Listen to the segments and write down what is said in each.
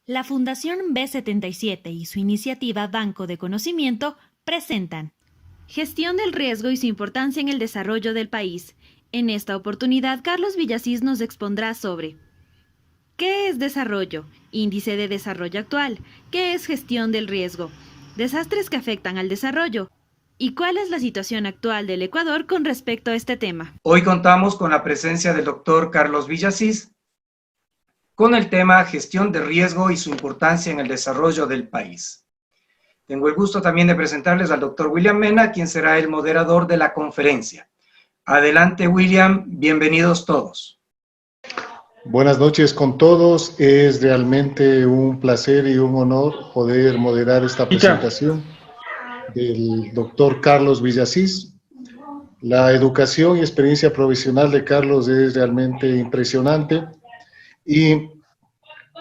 La Fundación B77 y su iniciativa Banco de Conocimiento presentan Gestión del riesgo y su importancia en el desarrollo del país. En esta oportunidad, Carlos Villasís nos expondrá sobre ¿qué es desarrollo? Índice de desarrollo actual. ¿Qué es gestión del riesgo? Desastres que afectan al desarrollo. ¿Y cuál es la situación actual del Ecuador con respecto a este tema? Hoy contamos con la presencia del doctor Carlos Villasís con el tema gestión de riesgo y su importancia en el desarrollo del país. Tengo el gusto también de presentarles al doctor William Mena, quien será el moderador de la conferencia. Adelante, William, bienvenidos todos. Buenas noches con todos. Es realmente un placer y un honor poder moderar esta presentación del doctor Carlos Villasís. La educación y experiencia profesional de Carlos es realmente impresionante y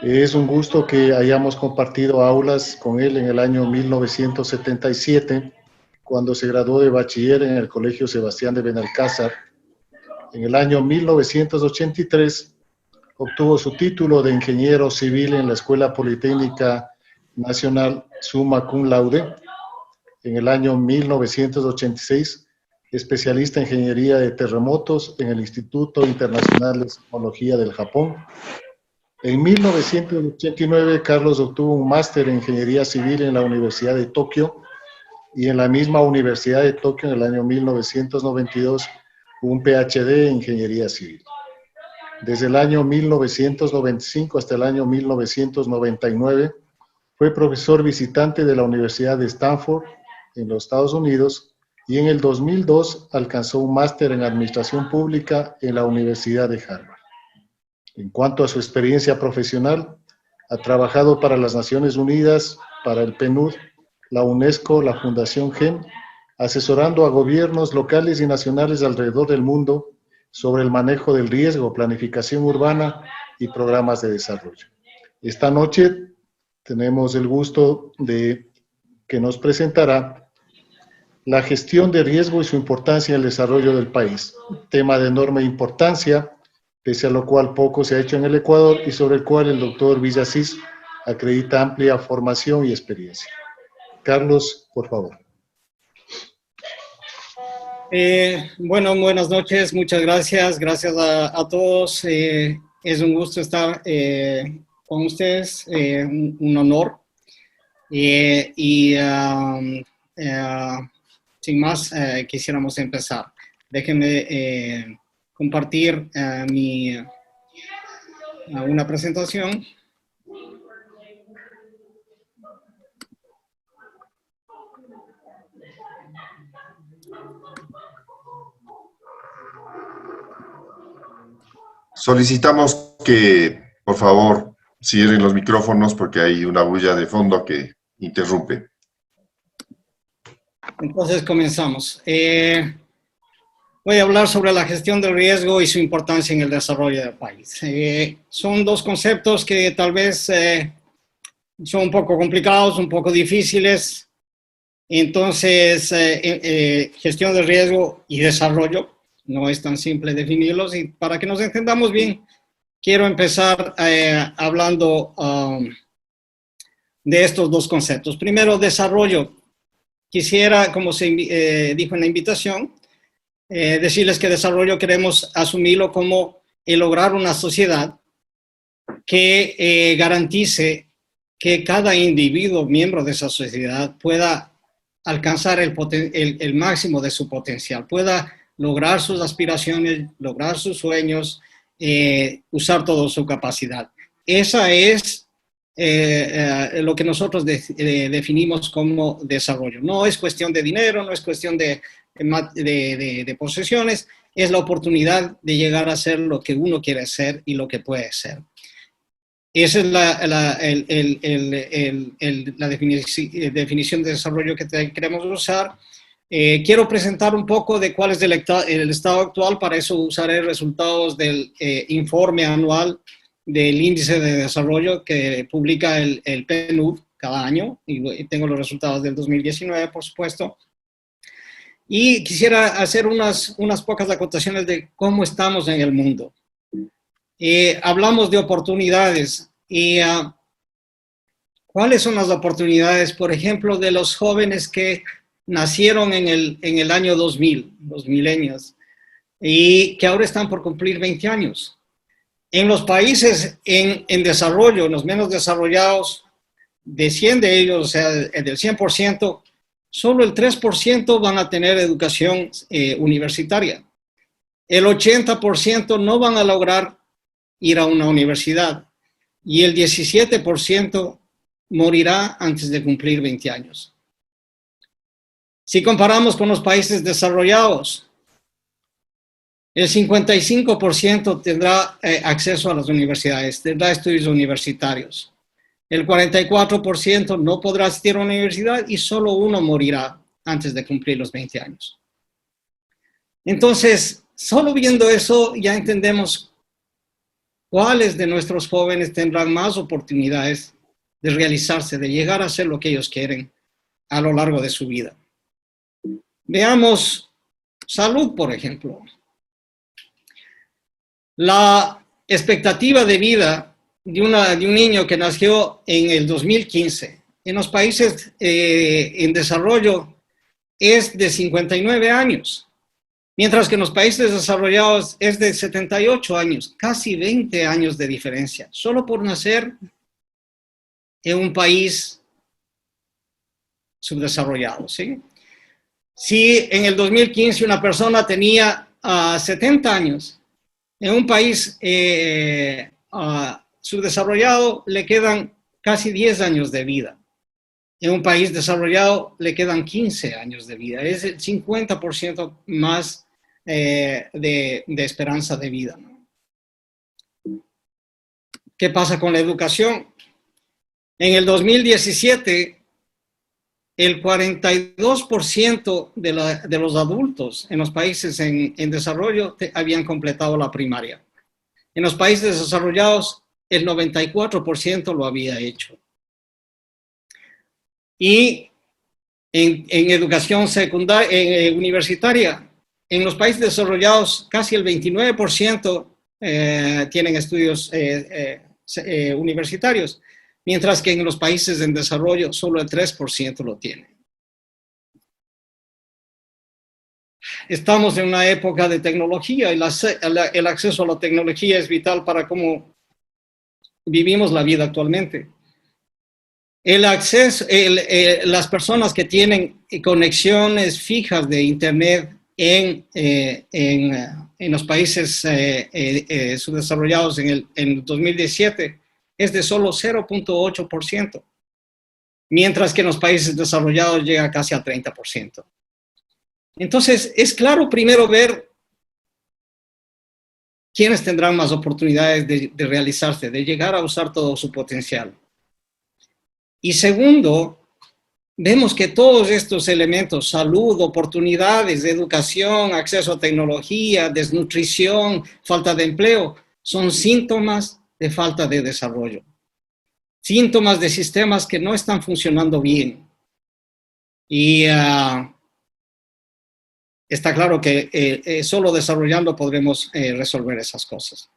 es un gusto que hayamos compartido aulas con él en el año 1977, cuando se graduó de bachiller en el Colegio Sebastián de Benalcázar. En el año 1983 obtuvo su título de ingeniero civil en la Escuela Politécnica Nacional summa cum laude. En el año 1986, especialista en ingeniería de terremotos en el Instituto Internacional de Sismología del Japón. En 1989, Carlos obtuvo un máster en ingeniería civil en la Universidad de Tokio y en la misma Universidad de Tokio en el año 1992 un PhD en ingeniería civil. Desde el año 1995 hasta el año 1999, fue profesor visitante de la Universidad de Stanford en los Estados Unidos y en el 2002 alcanzó un máster en Administración Pública en la Universidad de Harvard. En cuanto a su experiencia profesional, ha trabajado para las Naciones Unidas, para el PNUD, la UNESCO, la Fundación GEM, asesorando a gobiernos locales y nacionales alrededor del mundo sobre el manejo del riesgo, planificación urbana y programas de desarrollo. Esta noche tenemos el gusto de que nos presentará la gestión de riesgo y su importancia en el desarrollo del país, tema de enorme importancia, pese a lo cual poco se ha hecho en el Ecuador y sobre el cual el doctor Villasís acredita amplia formación y experiencia. Carlos, por favor. Bueno, buenas noches, muchas gracias, gracias a todos. Es un gusto estar con ustedes, un honor. Sin más, quisiéramos empezar. Déjenme compartir una presentación. Solicitamos que, por favor, cierren los micrófonos porque hay una bulla de fondo que interrumpe. Entonces comenzamos. Voy a hablar sobre la gestión del riesgo y su importancia en el desarrollo del país. Son dos conceptos que tal vez son un poco complicados, un poco difíciles. Entonces, gestión del riesgo y desarrollo, no es tan simple definirlos. Y para que nos entendamos bien, quiero empezar hablando de estos dos conceptos. Primero, desarrollo. Quisiera, como se dijo en la invitación, decirles que desarrollo queremos asumirlo como el lograr una sociedad que garantice que cada individuo, miembro de esa sociedad, pueda alcanzar el máximo de su potencial, pueda lograr sus aspiraciones, lograr sus sueños, usar toda su capacidad. Esa es lo que nosotros definimos como desarrollo. No es cuestión de dinero, no es cuestión de posesiones, es la oportunidad de llegar a ser lo que uno quiere ser y lo que puede ser. Esa es la definición de desarrollo que queremos usar. Quiero presentar un poco de cuál es el estado actual. Para eso usaré resultados del informe anual del índice de desarrollo que publica el PNUD cada año, y tengo los resultados del 2019, por supuesto. Y quisiera hacer unas pocas acotaciones de cómo estamos en el mundo. Hablamos de oportunidades y ¿Cuáles son las oportunidades, por ejemplo, de los jóvenes que nacieron en el año 2000, los millennials, y que ahora están por cumplir 20 años? En los países en desarrollo, en los menos desarrollados, de 100 de ellos, o sea, del 100%, solo el 3% van a tener educación universitaria. El 80% no van a lograr ir a una universidad y el 17% morirá antes de cumplir 20 años. Si comparamos con los países desarrollados, el 55% tendrá acceso a las universidades, tendrá estudios universitarios. El 44% no podrá asistir a una universidad y solo uno morirá antes de cumplir los 20 años. Entonces, solo viendo eso ya entendemos cuáles de nuestros jóvenes tendrán más oportunidades de realizarse, de llegar a hacer lo que ellos quieren a lo largo de su vida. Veamos salud, por ejemplo. La expectativa de vida de un niño que nació en el 2015 en los países en desarrollo es de 59 años, mientras que en los países desarrollados es de 78 años, casi 20 años de diferencia, solo por nacer en un país subdesarrollado, ¿sí? Si en el 2015 una persona tenía 70 años, en un país subdesarrollado le quedan casi 10 años de vida. En un país desarrollado le quedan 15 años de vida. Es el 50% más de esperanza de vida, ¿no? ¿Qué pasa con la educación? En el 2017, el 42% de los adultos en los países en desarrollo habían completado la primaria. En los países desarrollados, el 94% lo había hecho. Y en educación secundaria, universitaria, en los países desarrollados, casi el 29% tienen estudios universitarios, mientras que en los países en desarrollo solo el 3% lo tienen. Estamos en una época de tecnología y el acceso a la tecnología es vital para cómo vivimos la vida actualmente. El acceso, las personas que tienen conexiones fijas de Internet en los países subdesarrollados en el 2017 es de solo 0.8%, mientras que en los países desarrollados llega casi a 30%. Entonces, es claro primero ver quiénes tendrán más oportunidades de realizarse, de llegar a usar todo su potencial. Y segundo, vemos que todos estos elementos, salud, oportunidades, educación, acceso a tecnología, desnutrición, falta de empleo, son síntomas de falta de desarrollo. Síntomas de sistemas que no están funcionando bien. Y está claro que solo desarrollando podremos resolver esas cosas.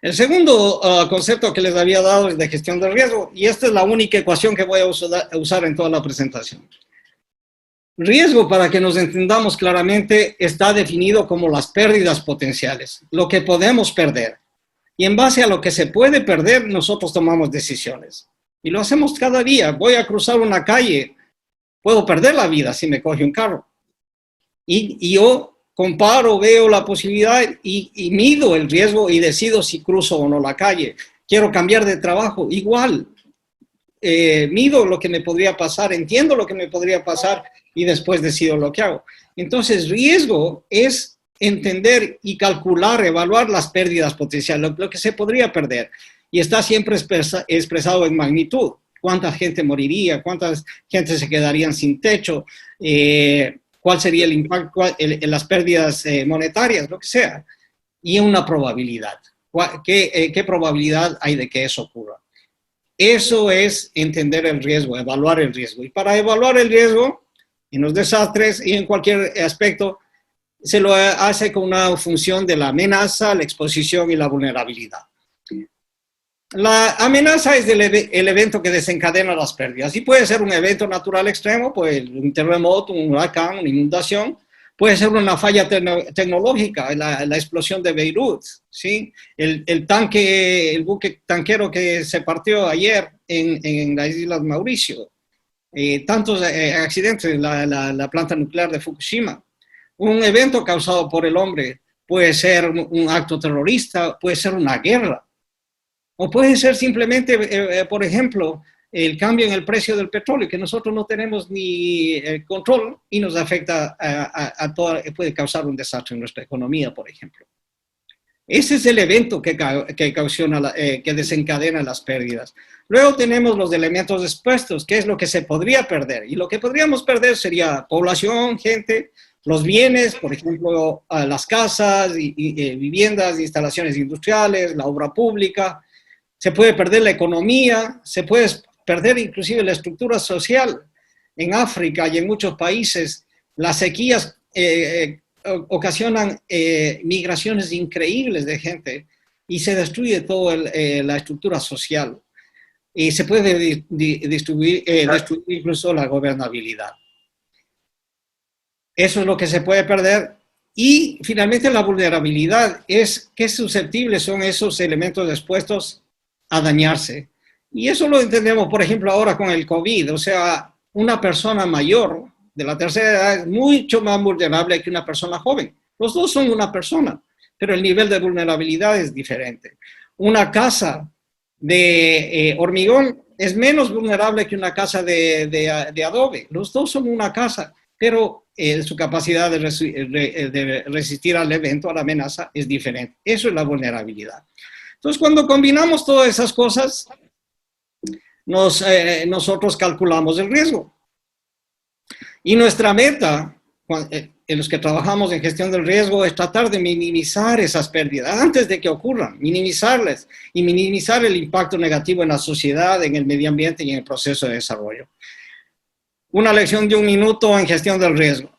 El segundo concepto que les había dado es de gestión del riesgo, y esta es la única ecuación que voy a usar en toda la presentación. Riesgo, para que nos entendamos claramente, está definido como las pérdidas potenciales, lo que podemos perder. Y en base a lo que se puede perder, nosotros tomamos decisiones. Y lo hacemos cada día. Voy a cruzar una calle, puedo perder la vida si me coge un carro. Y yo comparo, veo la posibilidad y mido el riesgo y decido si cruzo o no la calle. Quiero cambiar de trabajo, igual. Mido lo que me podría pasar, entiendo lo que me podría pasar y después decido lo que hago. Entonces, riesgo es entender y calcular, evaluar las pérdidas potenciales, lo que se podría perder. Y está siempre expresado en magnitud. ¿Cuánta gente moriría? ¿Cuánta gente se quedarían sin techo? ¿Cuál sería el impacto en las pérdidas monetarias? Lo que sea. Y una probabilidad. ¿Qué probabilidad hay de que eso ocurra? Eso es entender el riesgo, evaluar el riesgo. Y para evaluar el riesgo, en los desastres y en cualquier aspecto, se lo hace con una función de la amenaza, la exposición y la vulnerabilidad. La amenaza es el evento que desencadena las pérdidas. Y puede ser un evento natural extremo, pues un terremoto, un huracán, una inundación. Puede ser una falla tecnológica, la explosión de Beirut, ¿sí? El buque tanquero que se partió ayer en las Islas Mauricio. Tantos accidentes, la planta nuclear de Fukushima. Un evento causado por el hombre puede ser un acto terrorista, puede ser una guerra. O puede ser simplemente, por ejemplo, el cambio en el precio del petróleo, que nosotros no tenemos ni control y nos afecta a todo, puede causar un desastre en nuestra economía, por ejemplo. Ese es el evento que desencadena las pérdidas. Luego tenemos los elementos expuestos, que es lo que se podría perder. Y lo que podríamos perder sería población, gente, los bienes, por ejemplo, las casas, viviendas, instalaciones industriales, la obra pública. Se puede perder la economía, se puede perder inclusive la estructura social. En África y en muchos países, las sequías ocasionan migraciones increíbles de gente y se destruye toda la estructura social. Y se puede destruir incluso la gobernabilidad. Eso es lo que se puede perder. Y finalmente la vulnerabilidad es qué susceptibles son esos elementos expuestos a dañarse. Y eso lo entendemos, por ejemplo, ahora con el COVID. O sea, una persona mayor de la tercera edad es mucho más vulnerable que una persona joven. Los dos son una persona, pero el nivel de vulnerabilidad es diferente. Una casa de hormigón es menos vulnerable que una casa de adobe. Los dos son una casa, pero su capacidad de resistir al evento, a la amenaza, es diferente. Eso es la vulnerabilidad. Entonces, cuando combinamos todas esas cosas, nosotros calculamos el riesgo. Y nuestra meta, en los que trabajamos en gestión del riesgo, es tratar de minimizar esas pérdidas antes de que ocurran, minimizarles y minimizar el impacto negativo en la sociedad, en el medio ambiente y en el proceso de desarrollo. Una lección de 1 minuto en gestión del riesgo.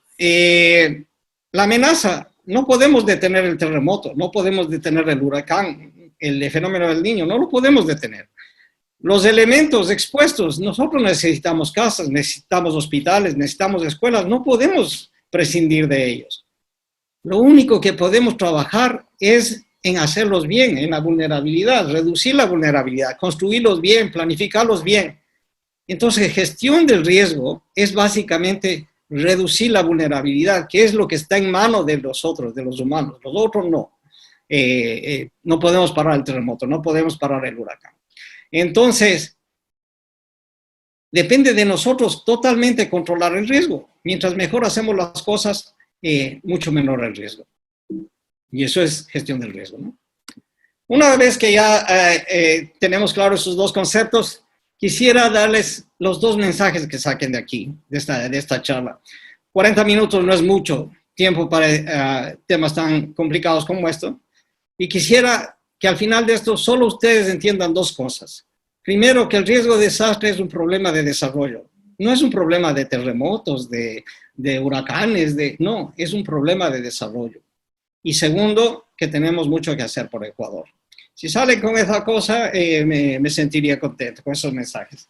La amenaza, no podemos detener el terremoto, no podemos detener el huracán, el fenómeno del Niño, no lo podemos detener. Los elementos expuestos, nosotros necesitamos casas, necesitamos hospitales, necesitamos escuelas, no podemos prescindir de ellos. Lo único que podemos trabajar es en hacerlos bien, en la vulnerabilidad, reducir la vulnerabilidad, construirlos bien, planificarlos bien. Entonces, gestión del riesgo es básicamente reducir la vulnerabilidad, que es lo que está en manos de nosotros, de los humanos. Los otros no. No podemos parar el terremoto, no podemos parar el huracán. Entonces, depende de nosotros totalmente controlar el riesgo. Mientras mejor hacemos las cosas, mucho menor el riesgo. Y eso es gestión del riesgo, ¿no? Una vez que ya tenemos claros esos dos conceptos, quisiera darles los dos mensajes que saquen de aquí, de esta charla. 40 minutos no es mucho tiempo para temas tan complicados como esto. Y quisiera que al final de esto solo ustedes entiendan dos cosas. Primero, que el riesgo de desastre es un problema de desarrollo. No es un problema de terremotos, de huracanes, no, es un problema de desarrollo. Y segundo, que tenemos mucho que hacer por Ecuador. Si salen con esa cosa, me sentiría contento con esos mensajes.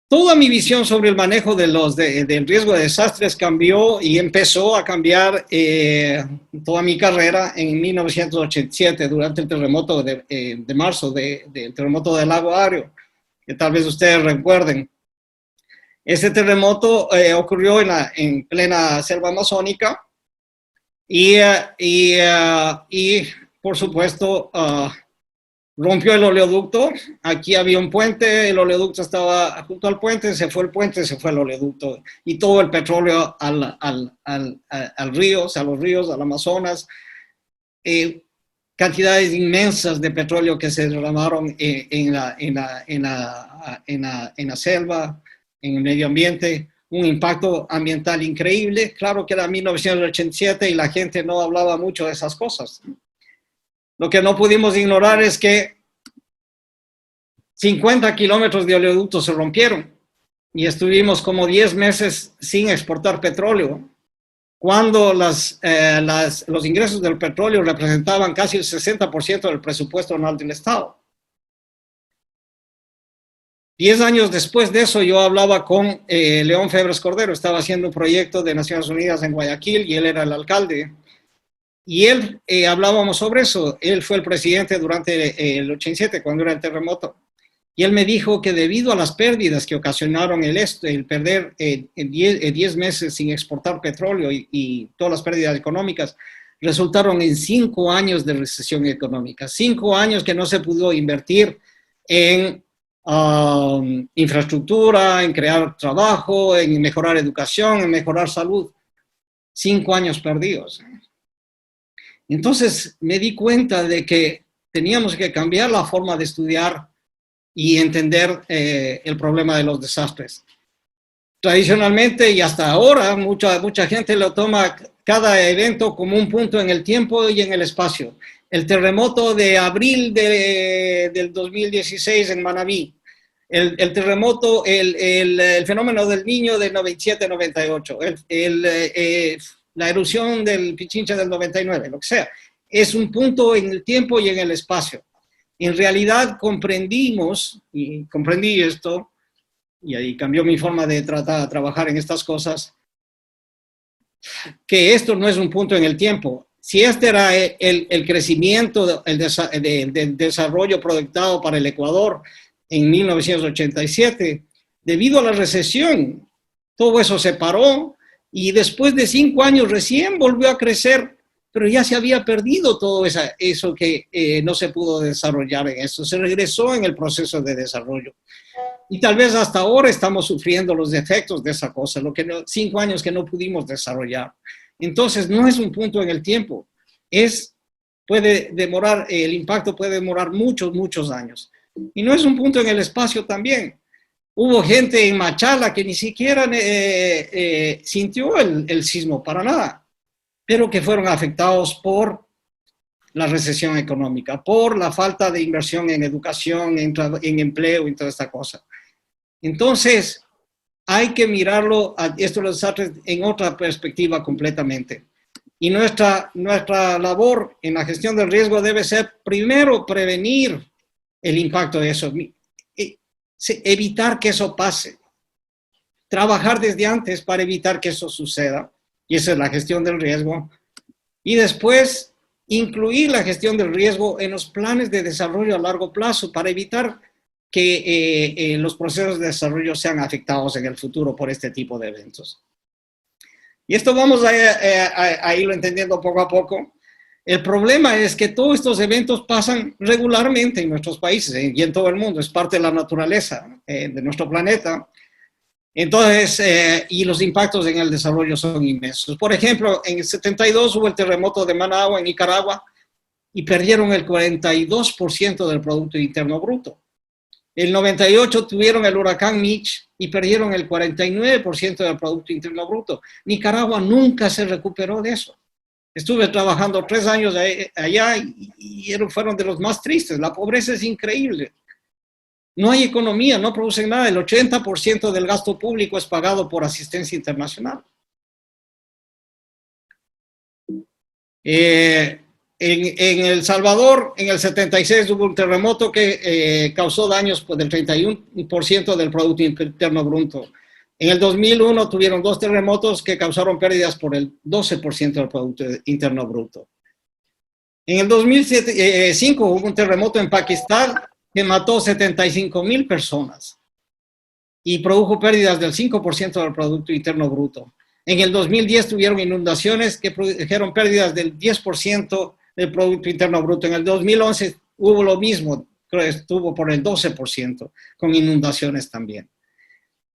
Toda mi visión sobre el manejo del riesgo de desastres cambió y empezó a cambiar toda mi carrera en 1987, durante el terremoto de marzo, del terremoto del lago Ario, que tal vez ustedes recuerden. Ese terremoto ocurrió en plena selva amazónica y por supuesto, rompió el oleoducto. Aquí había un puente, el oleoducto estaba junto al puente, se fue el puente, se fue el oleoducto. Y todo el petróleo al río, o sea, a los ríos, al Amazonas. Cantidades inmensas de petróleo que se derramaron en la selva, en el medio ambiente. Un impacto ambiental increíble. Claro que era 1987 y la gente no hablaba mucho de esas cosas. Lo que no pudimos ignorar es que 50 kilómetros de oleoducto se rompieron y estuvimos como 10 meses sin exportar petróleo. cuando los ingresos del petróleo representaban casi el 60% del presupuesto anual del Estado. 10 años después de eso, yo hablaba con León Febres Cordero, estaba haciendo un proyecto de Naciones Unidas en Guayaquil y él era el alcalde. Y él, hablábamos sobre eso, él fue el presidente durante el 87, cuando era el terremoto. Y él me dijo que debido a las pérdidas que ocasionaron el perder 10 meses sin exportar petróleo y todas las pérdidas económicas, resultaron en 5 años de recesión económica. 5 años que no se pudo invertir en infraestructura, en crear trabajo, en mejorar educación, en mejorar salud. 5 años perdidos. Entonces me di cuenta de que teníamos que cambiar la forma de estudiar y entender el problema de los desastres. Tradicionalmente y hasta ahora, mucha gente lo toma cada evento como un punto en el tiempo y en el espacio. El terremoto de abril del 2016 en Manabí, el terremoto, el fenómeno del Niño del 97-98, la erupción del Pichincha del 99, lo que sea. Es un punto en el tiempo y en el espacio. En realidad comprendí esto, y ahí cambió mi forma de trabajar en estas cosas, que esto no es un punto en el tiempo. Si este era el crecimiento, el desarrollo proyectado para el Ecuador en 1987, debido a la recesión, todo eso se paró y después de 5 años recién volvió a crecer, pero ya se había perdido todo eso que no se pudo desarrollar en eso. Se regresó en el proceso de desarrollo. Y tal vez hasta ahora estamos sufriendo los efectos de esa cosa, 5 años que no pudimos desarrollar. Entonces, no es un punto en el tiempo. El impacto puede demorar muchos años. Y no es un punto en el espacio también. Hubo gente en Machala que ni siquiera sintió el sismo para nada, pero que fueron afectados por la recesión económica, por la falta de inversión en educación, en empleo y toda esta cosa. Entonces, hay que mirarlo a estos desastres en otra perspectiva completamente. Y nuestra labor en la gestión del riesgo debe ser, primero, prevenir el impacto de eso, evitar que eso pase, trabajar desde antes para evitar que eso suceda, y esa es la gestión del riesgo, y después incluir la gestión del riesgo en los planes de desarrollo a largo plazo para evitar que los procesos de desarrollo sean afectados en el futuro por este tipo de eventos. Y esto vamos a irlo entendiendo poco a poco. El problema es que todos estos eventos pasan regularmente en nuestros países y en todo el mundo. Es parte de la naturaleza de nuestro planeta. Entonces, y los impactos en el desarrollo son inmensos. Por ejemplo, en el 72 hubo el terremoto de Managua, en Nicaragua, y perdieron el 42% del Producto Interno Bruto. El 98 tuvieron el huracán Mitch y perdieron el 49% del Producto Interno Bruto. Nicaragua nunca se recuperó de eso. Estuve trabajando 3 años allá y fueron de los más tristes. La pobreza es increíble. No hay economía, no producen nada. El 80% del gasto público es pagado por asistencia internacional. En El Salvador, en el 76 hubo un terremoto que causó daños del 31% del Producto Interno Bruto. En el 2001 tuvieron 2 terremotos que causaron pérdidas por el 12% del Producto Interno Bruto. En el 2005 hubo un terremoto en Pakistán que mató 75,000 personas y produjo pérdidas del 5% del Producto Interno Bruto. En el 2010 tuvieron inundaciones que produjeron pérdidas del 10% del Producto Interno Bruto. En el 2011 hubo lo mismo, creo que estuvo por el 12%, con inundaciones también.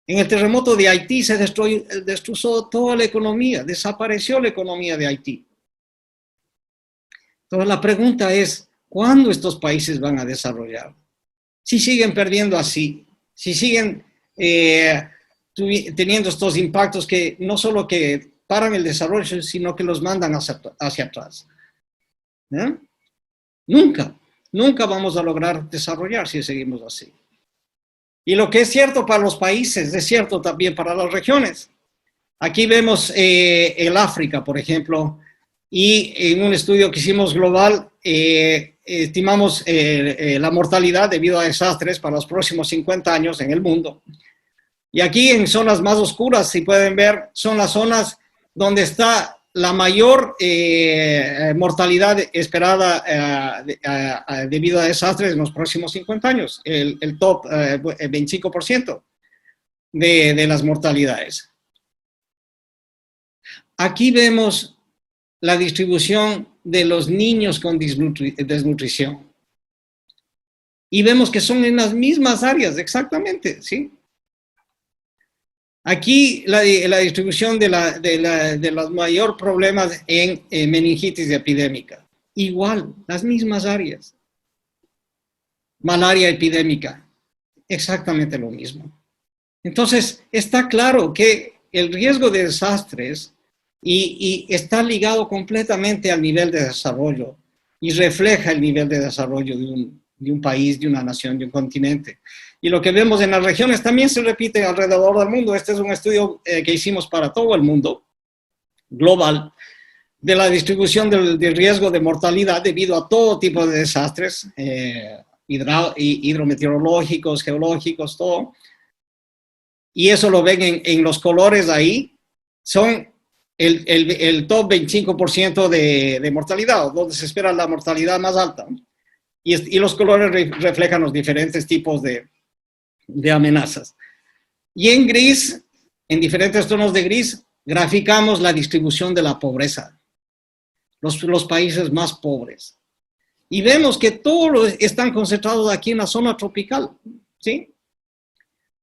En el terremoto de Haití se destruyó toda la economía, desapareció la economía de Haití. Entonces la pregunta es, ¿cuándo estos países van a desarrollar? Si siguen perdiendo así, si siguen teniendo estos impactos que no solo que paran el desarrollo, sino que los mandan hacia atrás. Nunca vamos a lograr desarrollar si seguimos así. Y lo que es cierto para los países es cierto también para las regiones. Aquí vemos el África, por ejemplo, y en un estudio que hicimos global, estimamos la mortalidad debido a desastres para los próximos 50 años en el mundo. Y aquí en zonas más oscuras, si pueden ver, son las zonas donde está la mayor mortalidad esperada debido a desastres en los próximos 50 años, el top 25% de las mortalidades. Aquí vemos la distribución de los niños con desnutrición. Y vemos que son en las mismas áreas, exactamente, ¿sí? Aquí la distribución de los mayores problemas en meningitis epidémica. Igual, las mismas áreas. Malaria epidémica, exactamente lo mismo. Entonces, está claro que el riesgo de desastres y está ligado completamente al nivel de desarrollo y refleja el nivel de desarrollo de un país, de una nación, de un continente. Y lo que vemos en las regiones también se repite alrededor del mundo. Este es un estudio que hicimos para todo el mundo, global, de la distribución del riesgo de mortalidad debido a todo tipo de desastres, hidrometeorológicos, geológicos, todo. Y eso lo ven en los colores ahí. Son el top 25% de mortalidad, donde se espera la mortalidad más alta. Y los colores reflejan los diferentes tipos de amenazas. Y en gris, en diferentes tonos de gris, graficamos la distribución de la pobreza. Los países más pobres. Y vemos que todos están concentrados aquí en la zona tropical, ¿sí?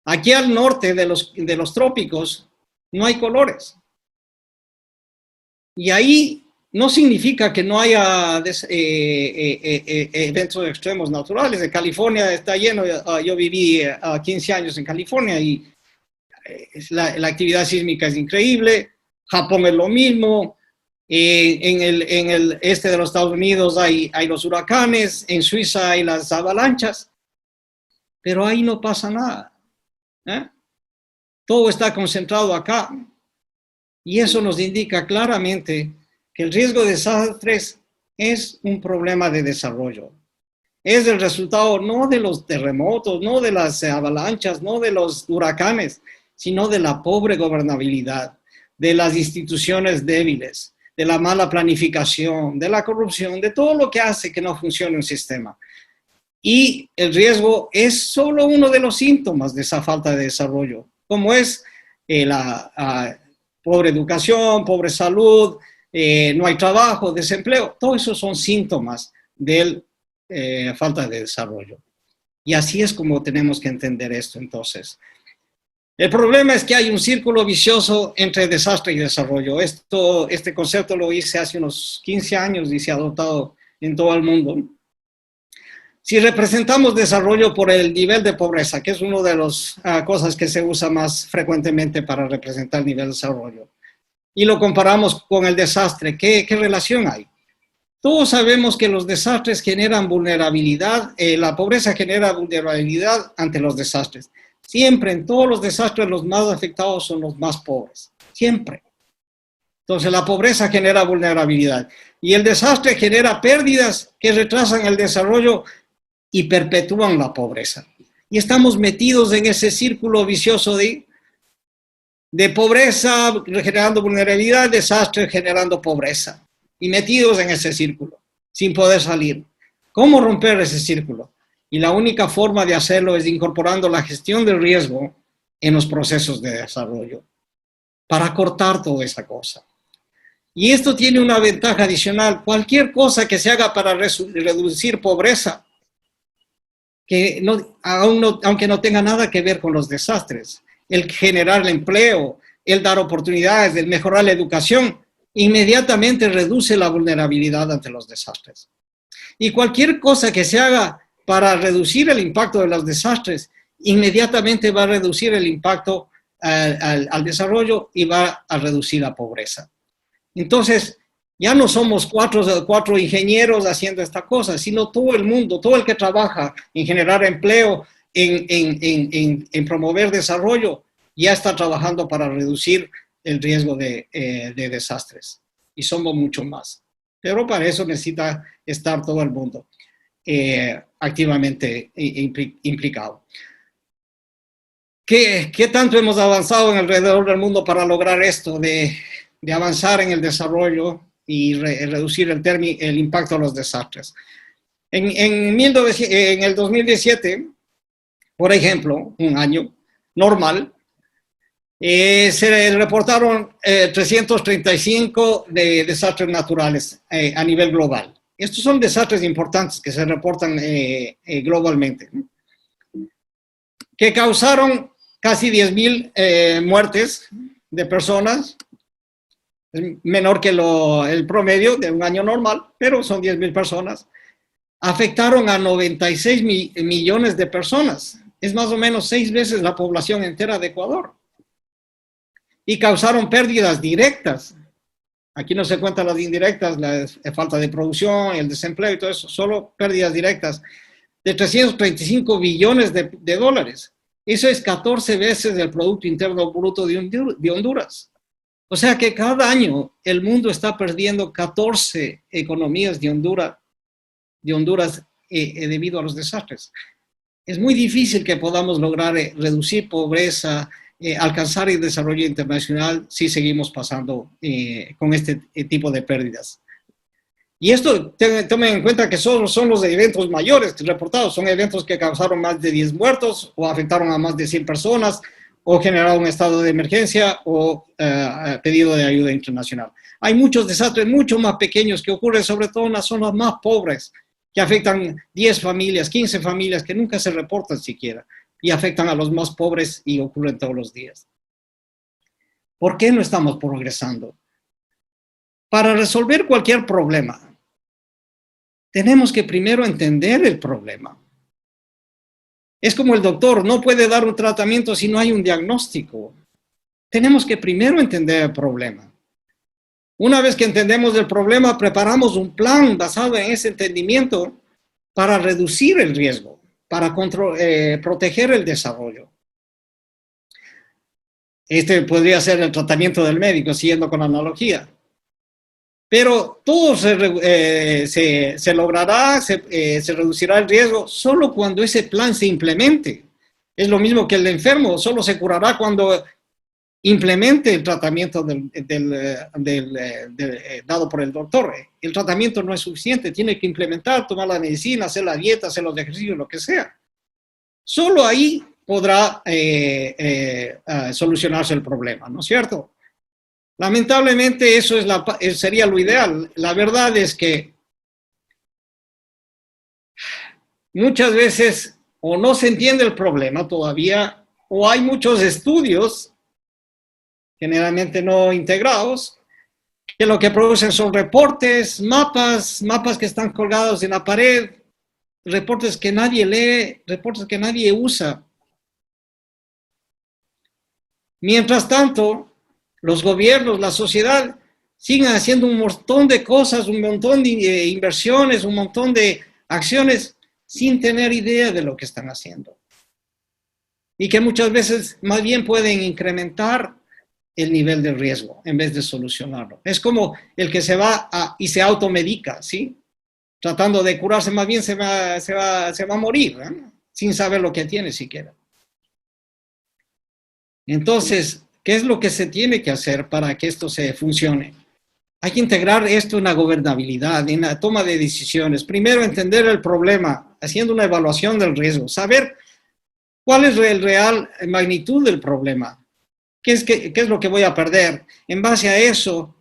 Aquí al norte de los trópicos no hay colores. Y ahí no significa que no haya eventos extremos naturales. En California está lleno. Yo viví 15 años en California y la actividad sísmica es increíble. Japón es lo mismo. En el este de los Estados Unidos hay los huracanes. En Suiza hay las avalanchas. Pero ahí no pasa nada. Todo está concentrado acá. Y eso nos indica claramente que el riesgo de desastres es un problema de desarrollo. Es el resultado no de los terremotos, no de las avalanchas, no de los huracanes, sino de la pobre gobernabilidad, de las instituciones débiles, de la mala planificación, de la corrupción, de todo lo que hace que no funcione un sistema. Y el riesgo es solo uno de los síntomas de esa falta de desarrollo, como es la pobre educación, pobre salud, no hay trabajo, desempleo. Todo eso son síntomas de falta de desarrollo. Y así es como tenemos que entender esto entonces. El problema es que hay un círculo vicioso entre desastre y desarrollo. Este concepto lo hice hace unos 15 años y se ha adoptado en todo el mundo. Si representamos desarrollo por el nivel de pobreza, que es una de las cosas que se usa más frecuentemente para representar el nivel de desarrollo, y lo comparamos con el desastre, ¿qué relación hay? Todos sabemos que los desastres generan vulnerabilidad, la pobreza genera vulnerabilidad ante los desastres. Siempre, en todos los desastres, los más afectados son los más pobres. Siempre. Entonces, la pobreza genera vulnerabilidad. Y el desastre genera pérdidas que retrasan el desarrollo y perpetúan la pobreza. Y estamos metidos en ese círculo vicioso de pobreza generando vulnerabilidad, desastre generando pobreza. Y metidos en ese círculo, sin poder salir. ¿Cómo romper ese círculo? Y la única forma de hacerlo es incorporando la gestión del riesgo en los procesos de desarrollo, para cortar toda esa cosa. Y esto tiene una ventaja adicional. Cualquier cosa que se haga para reducir pobreza, aunque no tenga nada que ver con los desastres, el generar el empleo, el dar oportunidades, el mejorar la educación, inmediatamente reduce la vulnerabilidad ante los desastres. Y cualquier cosa que se haga para reducir el impacto de los desastres, inmediatamente va a reducir el impacto al desarrollo y va a reducir la pobreza. Entonces, ya no somos cuatro ingenieros haciendo esta cosa, sino todo el mundo, todo el que trabaja en generar empleo, en promover desarrollo, ya está trabajando para reducir el riesgo de desastres. Y somos mucho más. Pero para eso necesita estar todo el mundo activamente implicado. ¿Qué tanto hemos avanzado alrededor del mundo para lograr esto de avanzar en el desarrollo y reducir el impacto de los desastres? En el 2017, por ejemplo, un año normal, se reportaron 335 de desastres naturales a nivel global. Estos son desastres importantes que se reportan globalmente, ¿no? Que causaron casi 10.000 muertes de personas, menor que el promedio de un año normal, pero son 10.000 personas. Afectaron a 96 millones de personas, es más o menos 6 veces la población entera de Ecuador. Y causaron pérdidas directas. Aquí no se cuentan las indirectas, la falta de producción, el desempleo y todo eso, solo pérdidas directas de 335 billones de dólares. Eso es 14 veces el Producto Interno Bruto de Honduras. O sea que cada año el mundo está perdiendo 14 economías de Honduras debido a los desastres. Es muy difícil que podamos lograr reducir pobreza, alcanzar el desarrollo internacional si seguimos pasando con este tipo de pérdidas. Y esto, tomen en cuenta que solo son los eventos mayores reportados, son eventos que causaron más de 10 muertos o afectaron a más de 100 personas o generaron un estado de emergencia o pedido de ayuda internacional. Hay muchos desastres mucho más pequeños que ocurren sobre todo en las zonas más pobres, que afectan 10 familias, 15 familias que nunca se reportan siquiera y afectan a los más pobres y ocurren todos los días. ¿Por qué no estamos progresando? Para resolver cualquier problema, tenemos que primero entender el problema. Es como el doctor, no puede dar un tratamiento si no hay un diagnóstico. Tenemos que primero entender el problema. Una vez que entendemos el problema, preparamos un plan basado en ese entendimiento para reducir el riesgo, para proteger el desarrollo. Este podría ser el tratamiento del médico, siguiendo con la analogía. Pero todo se logrará, se reducirá el riesgo solo cuando ese plan se implemente. Es lo mismo que el enfermo, solo se curará cuando implemente el tratamiento dado por el doctor. El tratamiento no es suficiente, tiene que implementar, tomar la medicina, hacer la dieta, hacer los ejercicios, lo que sea. Solo ahí podrá solucionarse el problema, ¿no es cierto? Lamentablemente eso sería lo ideal. La verdad es que muchas veces o no se entiende el problema todavía, o hay muchos estudios, generalmente no integrados, que lo que producen son reportes, mapas que están colgados en la pared, reportes que nadie lee, reportes que nadie usa. Mientras tanto, los gobiernos, la sociedad, siguen haciendo un montón de cosas, un montón de inversiones, un montón de acciones sin tener idea de lo que están haciendo. Y que muchas veces más bien pueden incrementar el nivel de riesgo en vez de solucionarlo. Es como el que se va y se automedica, ¿sí? Tratando de curarse, más bien se va a morir, ¿no? Sin saber lo que tiene siquiera. Entonces, ¿qué es lo que se tiene que hacer para que esto se funcione? Hay que integrar esto en la gobernabilidad, en la toma de decisiones. Primero, entender el problema, haciendo una evaluación del riesgo, saber cuál es la real magnitud del problema, qué es lo que voy a perder. En base a eso,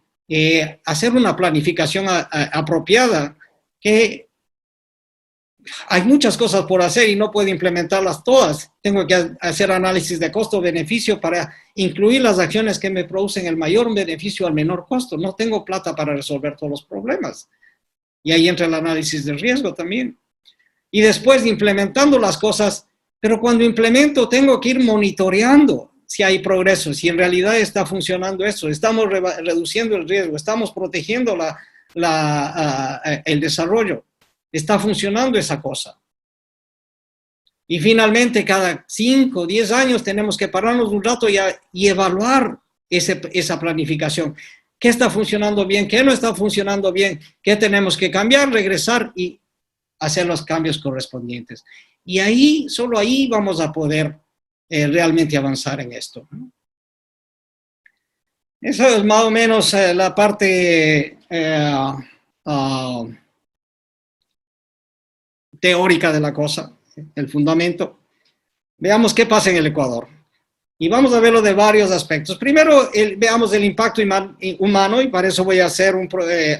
hacer una planificación apropiada, que hay muchas cosas por hacer y no puedo implementarlas todas. Tengo que hacer análisis de costo-beneficio para incluir las acciones que me producen el mayor beneficio al menor costo. No tengo plata para resolver todos los problemas. Y ahí entra el análisis del riesgo también. Y después implementando las cosas, pero cuando implemento tengo que ir monitoreando si hay progreso, si en realidad está funcionando eso, estamos reduciendo el riesgo, estamos protegiendo el desarrollo. Está funcionando esa cosa. Y finalmente, cada 5 o 10 años tenemos que pararnos un rato y evaluar esa planificación. ¿Qué está funcionando bien? ¿Qué no está funcionando bien? ¿Qué tenemos que cambiar? Regresar y hacer los cambios correspondientes. Y ahí, solo ahí vamos a poder realmente avanzar en esto. Eso es más o menos la parte teórica de la cosa, el fundamento. Veamos qué pasa en el Ecuador. Y vamos a verlo de varios aspectos. Primero, veamos el impacto humano, y para eso voy a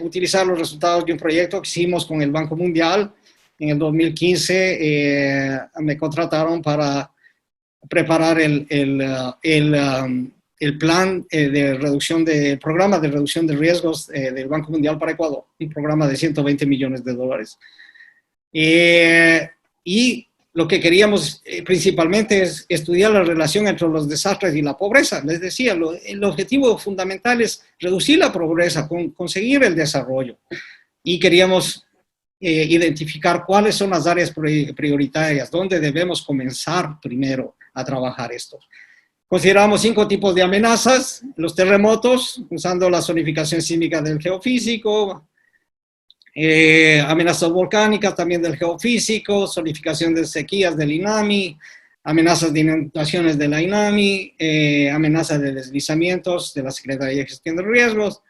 utilizar los resultados de un proyecto que hicimos con el Banco Mundial. En el 2015 me contrataron para preparar el plan de reducción el programa de reducción de riesgos del Banco Mundial para Ecuador, un programa de $120 millones. Y lo que queríamos principalmente es estudiar la relación entre los desastres y la pobreza. Les decía, el objetivo fundamental es reducir la pobreza, conseguir el desarrollo. Y queríamos identificar cuáles son las áreas prioritarias, dónde debemos comenzar primero a trabajar esto. Consideramos 5 tipos de amenazas: los terremotos, usando la zonificación sísmica del geofísico, amenazas volcánicas también del geofísico, zonificación de sequías del INAMI, amenazas de inundaciones de la INAMI, amenazas de deslizamientos de la Secretaría de Gestión de Riesgos.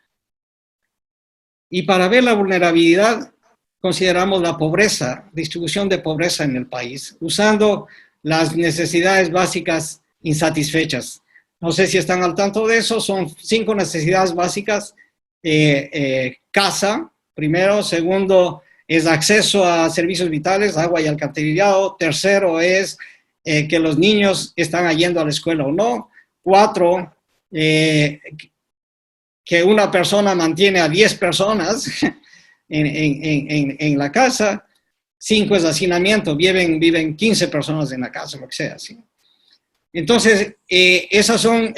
Y para ver la vulnerabilidad, consideramos la pobreza, distribución de pobreza en el país, usando las necesidades básicas insatisfechas. No sé si están al tanto de eso, son 5 necesidades básicas. Casa, primero. Segundo, es acceso a servicios vitales, agua y alcantarillado. Tercero es que los niños están yendo a la escuela o no. 4, que una persona mantiene a 10 personas en la casa. 5 es hacinamiento, viven 15 personas en la casa, lo que sea, ¿sí? Entonces, esas son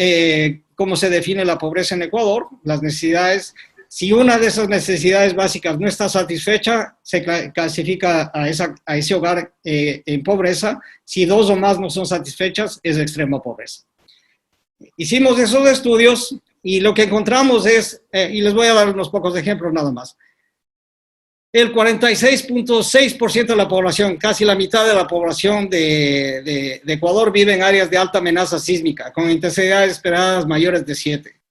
cómo se define la pobreza en Ecuador, las necesidades. Si una de esas necesidades básicas no está satisfecha, se clasifica a ese hogar en pobreza. Si 2 o más no son satisfechas, es extrema pobreza. Hicimos esos estudios y lo que encontramos es, y les voy a dar unos pocos ejemplos nada más. El 46.6% de la población, casi la mitad de la población de Ecuador, vive en áreas de alta amenaza sísmica, con intensidades esperadas mayores de 7.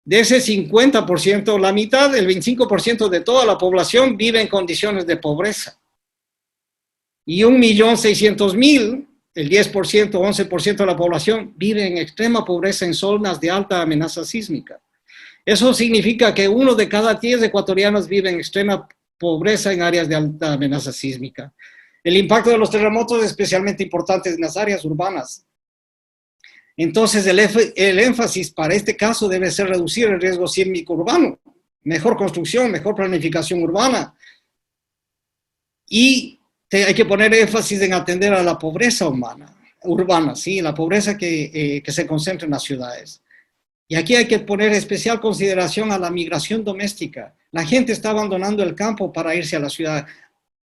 De ese 50%, la mitad, el 25% de toda la población vive en condiciones de pobreza. Y 1.600.000, el 10%, 11% de la población, vive en extrema pobreza en zonas de alta amenaza sísmica. Eso significa que 1 de cada 10 ecuatorianos vive en extrema pobreza en áreas de alta amenaza sísmica. El impacto de los terremotos es especialmente importante en las áreas urbanas. Entonces, el énfasis para este caso debe ser reducir el riesgo sísmico urbano, mejor construcción, mejor planificación urbana. Y hay que poner énfasis en atender a la pobreza urbana, ¿sí? La pobreza que se concentra en las ciudades. Y aquí hay que poner especial consideración a la migración doméstica. La gente está abandonando el campo para irse a la ciudad.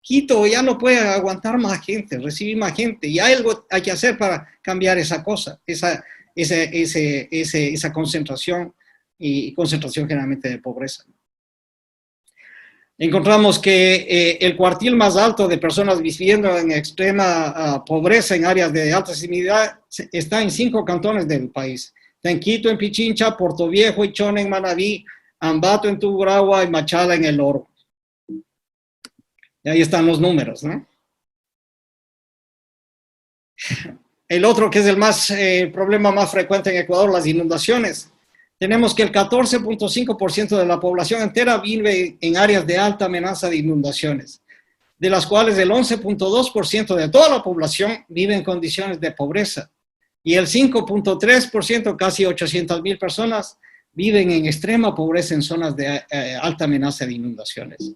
Quito ya no puede aguantar más gente, recibir más gente, y algo hay que hacer para cambiar esa cosa, esa concentración, y concentración generalmente de pobreza. Encontramos que el cuartil más alto de personas viviendo en extrema pobreza en áreas de alta sismicidad está en 5 cantones del país. Está en Quito, en Pichincha, Portoviejo, Ichona, en Manabí, Ambato, en Tungurahua, y Machala, en El Oro. Y ahí están los números, ¿no? El otro, que es el problema más frecuente en Ecuador, las inundaciones. Tenemos que el 14.5% de la población entera vive en áreas de alta amenaza de inundaciones, de las cuales el 11.2% de toda la población vive en condiciones de pobreza, y el 5.3%, casi 800.000 personas, viven en extrema pobreza en zonas de alta amenaza de inundaciones.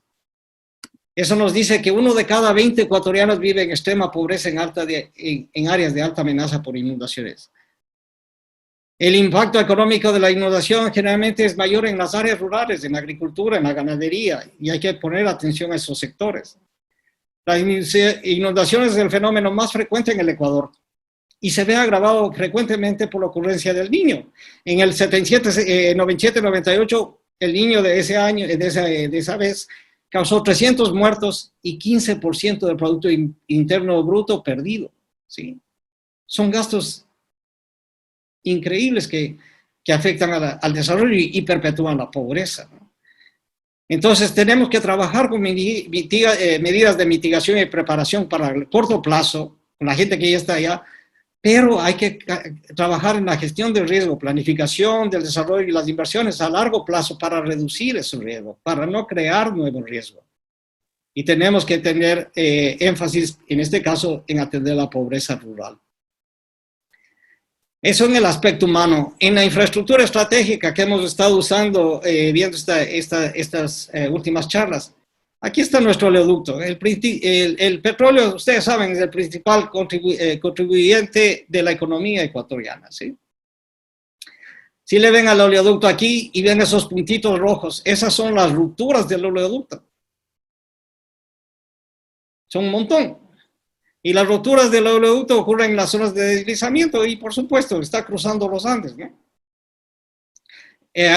Eso nos dice que 1 de cada 20 ecuatorianos vive en extrema pobreza en áreas de alta amenaza por inundaciones. El impacto económico de la inundación generalmente es mayor en las áreas rurales, en la agricultura, en la ganadería, y hay que poner atención a esos sectores. Las inundaciones es el fenómeno más frecuente en el Ecuador. y se ve agravado frecuentemente por la ocurrencia del Niño. En el 97, 97, 98, el Niño de ese año, de esa vez, causó 300 muertos y 15% del Producto Interno Bruto perdido, ¿sí? Son gastos increíbles que afectan al desarrollo y perpetúan la pobreza, ¿no? Entonces tenemos que trabajar con medidas de mitigación y preparación para el corto plazo, con la gente que ya está allá, pero hay que trabajar en la gestión del riesgo, planificación del desarrollo y las inversiones a largo plazo para reducir ese riesgo, para no crear nuevos riesgos. Y tenemos que tener énfasis, en este caso, en atender la pobreza rural. Eso en el aspecto humano. En la infraestructura estratégica que hemos estado usando, viendo estas últimas charlas, aquí está nuestro oleoducto. El petróleo, ustedes saben, es el principal contribuyente de la economía ecuatoriana, ¿sí? Si le ven al oleoducto aquí y ven esos puntitos rojos, esas son las rupturas del oleoducto. Son un montón. Y las roturas del oleoducto ocurren en las zonas de deslizamiento y, por supuesto, está cruzando los Andes, ¿no?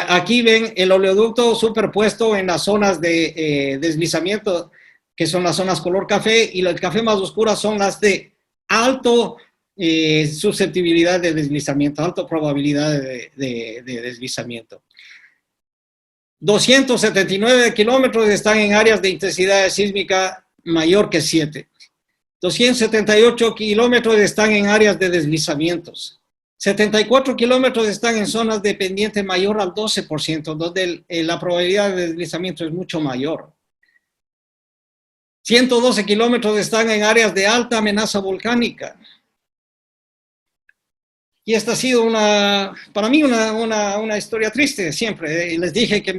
Aquí ven el oleoducto superpuesto en las zonas de deslizamiento, que son las zonas color café, y el café más oscura son las de alto susceptibilidad de deslizamiento, alta probabilidad de deslizamiento. 279 kilómetros están en áreas de intensidad sísmica mayor que 7. 278 kilómetros están en áreas de deslizamientos. 74 kilómetros están en zonas de pendiente mayor al 12%, donde la probabilidad de deslizamiento es mucho mayor. 112 kilómetros están en áreas de alta amenaza volcánica. Y esta ha sido para mí una historia triste siempre. Les dije que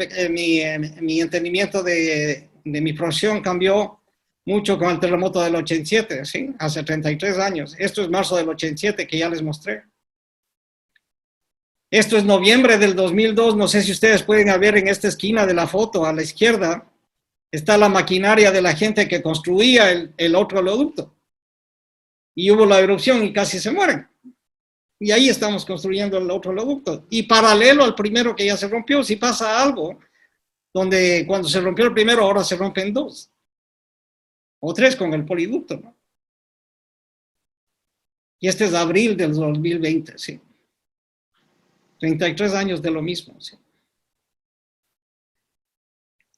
mi entendimiento de mi profesión cambió mucho con el terremoto del 87, ¿sí? Hace 33 años. Esto es marzo del 87 que ya les mostré. Esto es noviembre del 2002. No sé si ustedes pueden ver en esta esquina de la foto, a la izquierda, está la maquinaria de la gente que construía el otro oleoducto. Y hubo la erupción y casi se mueren. Y ahí estamos construyendo el otro oleoducto. Y paralelo al primero que ya se rompió, si pasa algo, donde cuando se rompió el primero, ahora se rompen dos. O 3 con el poliducto, ¿no? Y este es abril del 2020, sí. 33 años de lo mismo, sí.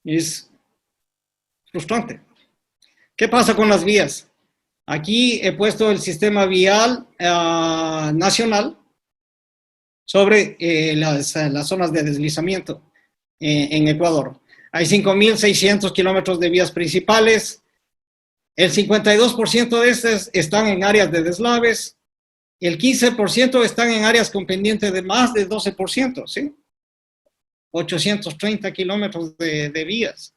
Es frustrante. ¿Qué pasa con las vías? Aquí he puesto el sistema vial nacional sobre las zonas de deslizamiento en Ecuador. Hay 5.600 kilómetros de vías principales. El 52% de estas están en áreas de deslaves, el 15% están en áreas con pendiente de más del 12%, ¿sí? 830 kilómetros de vías.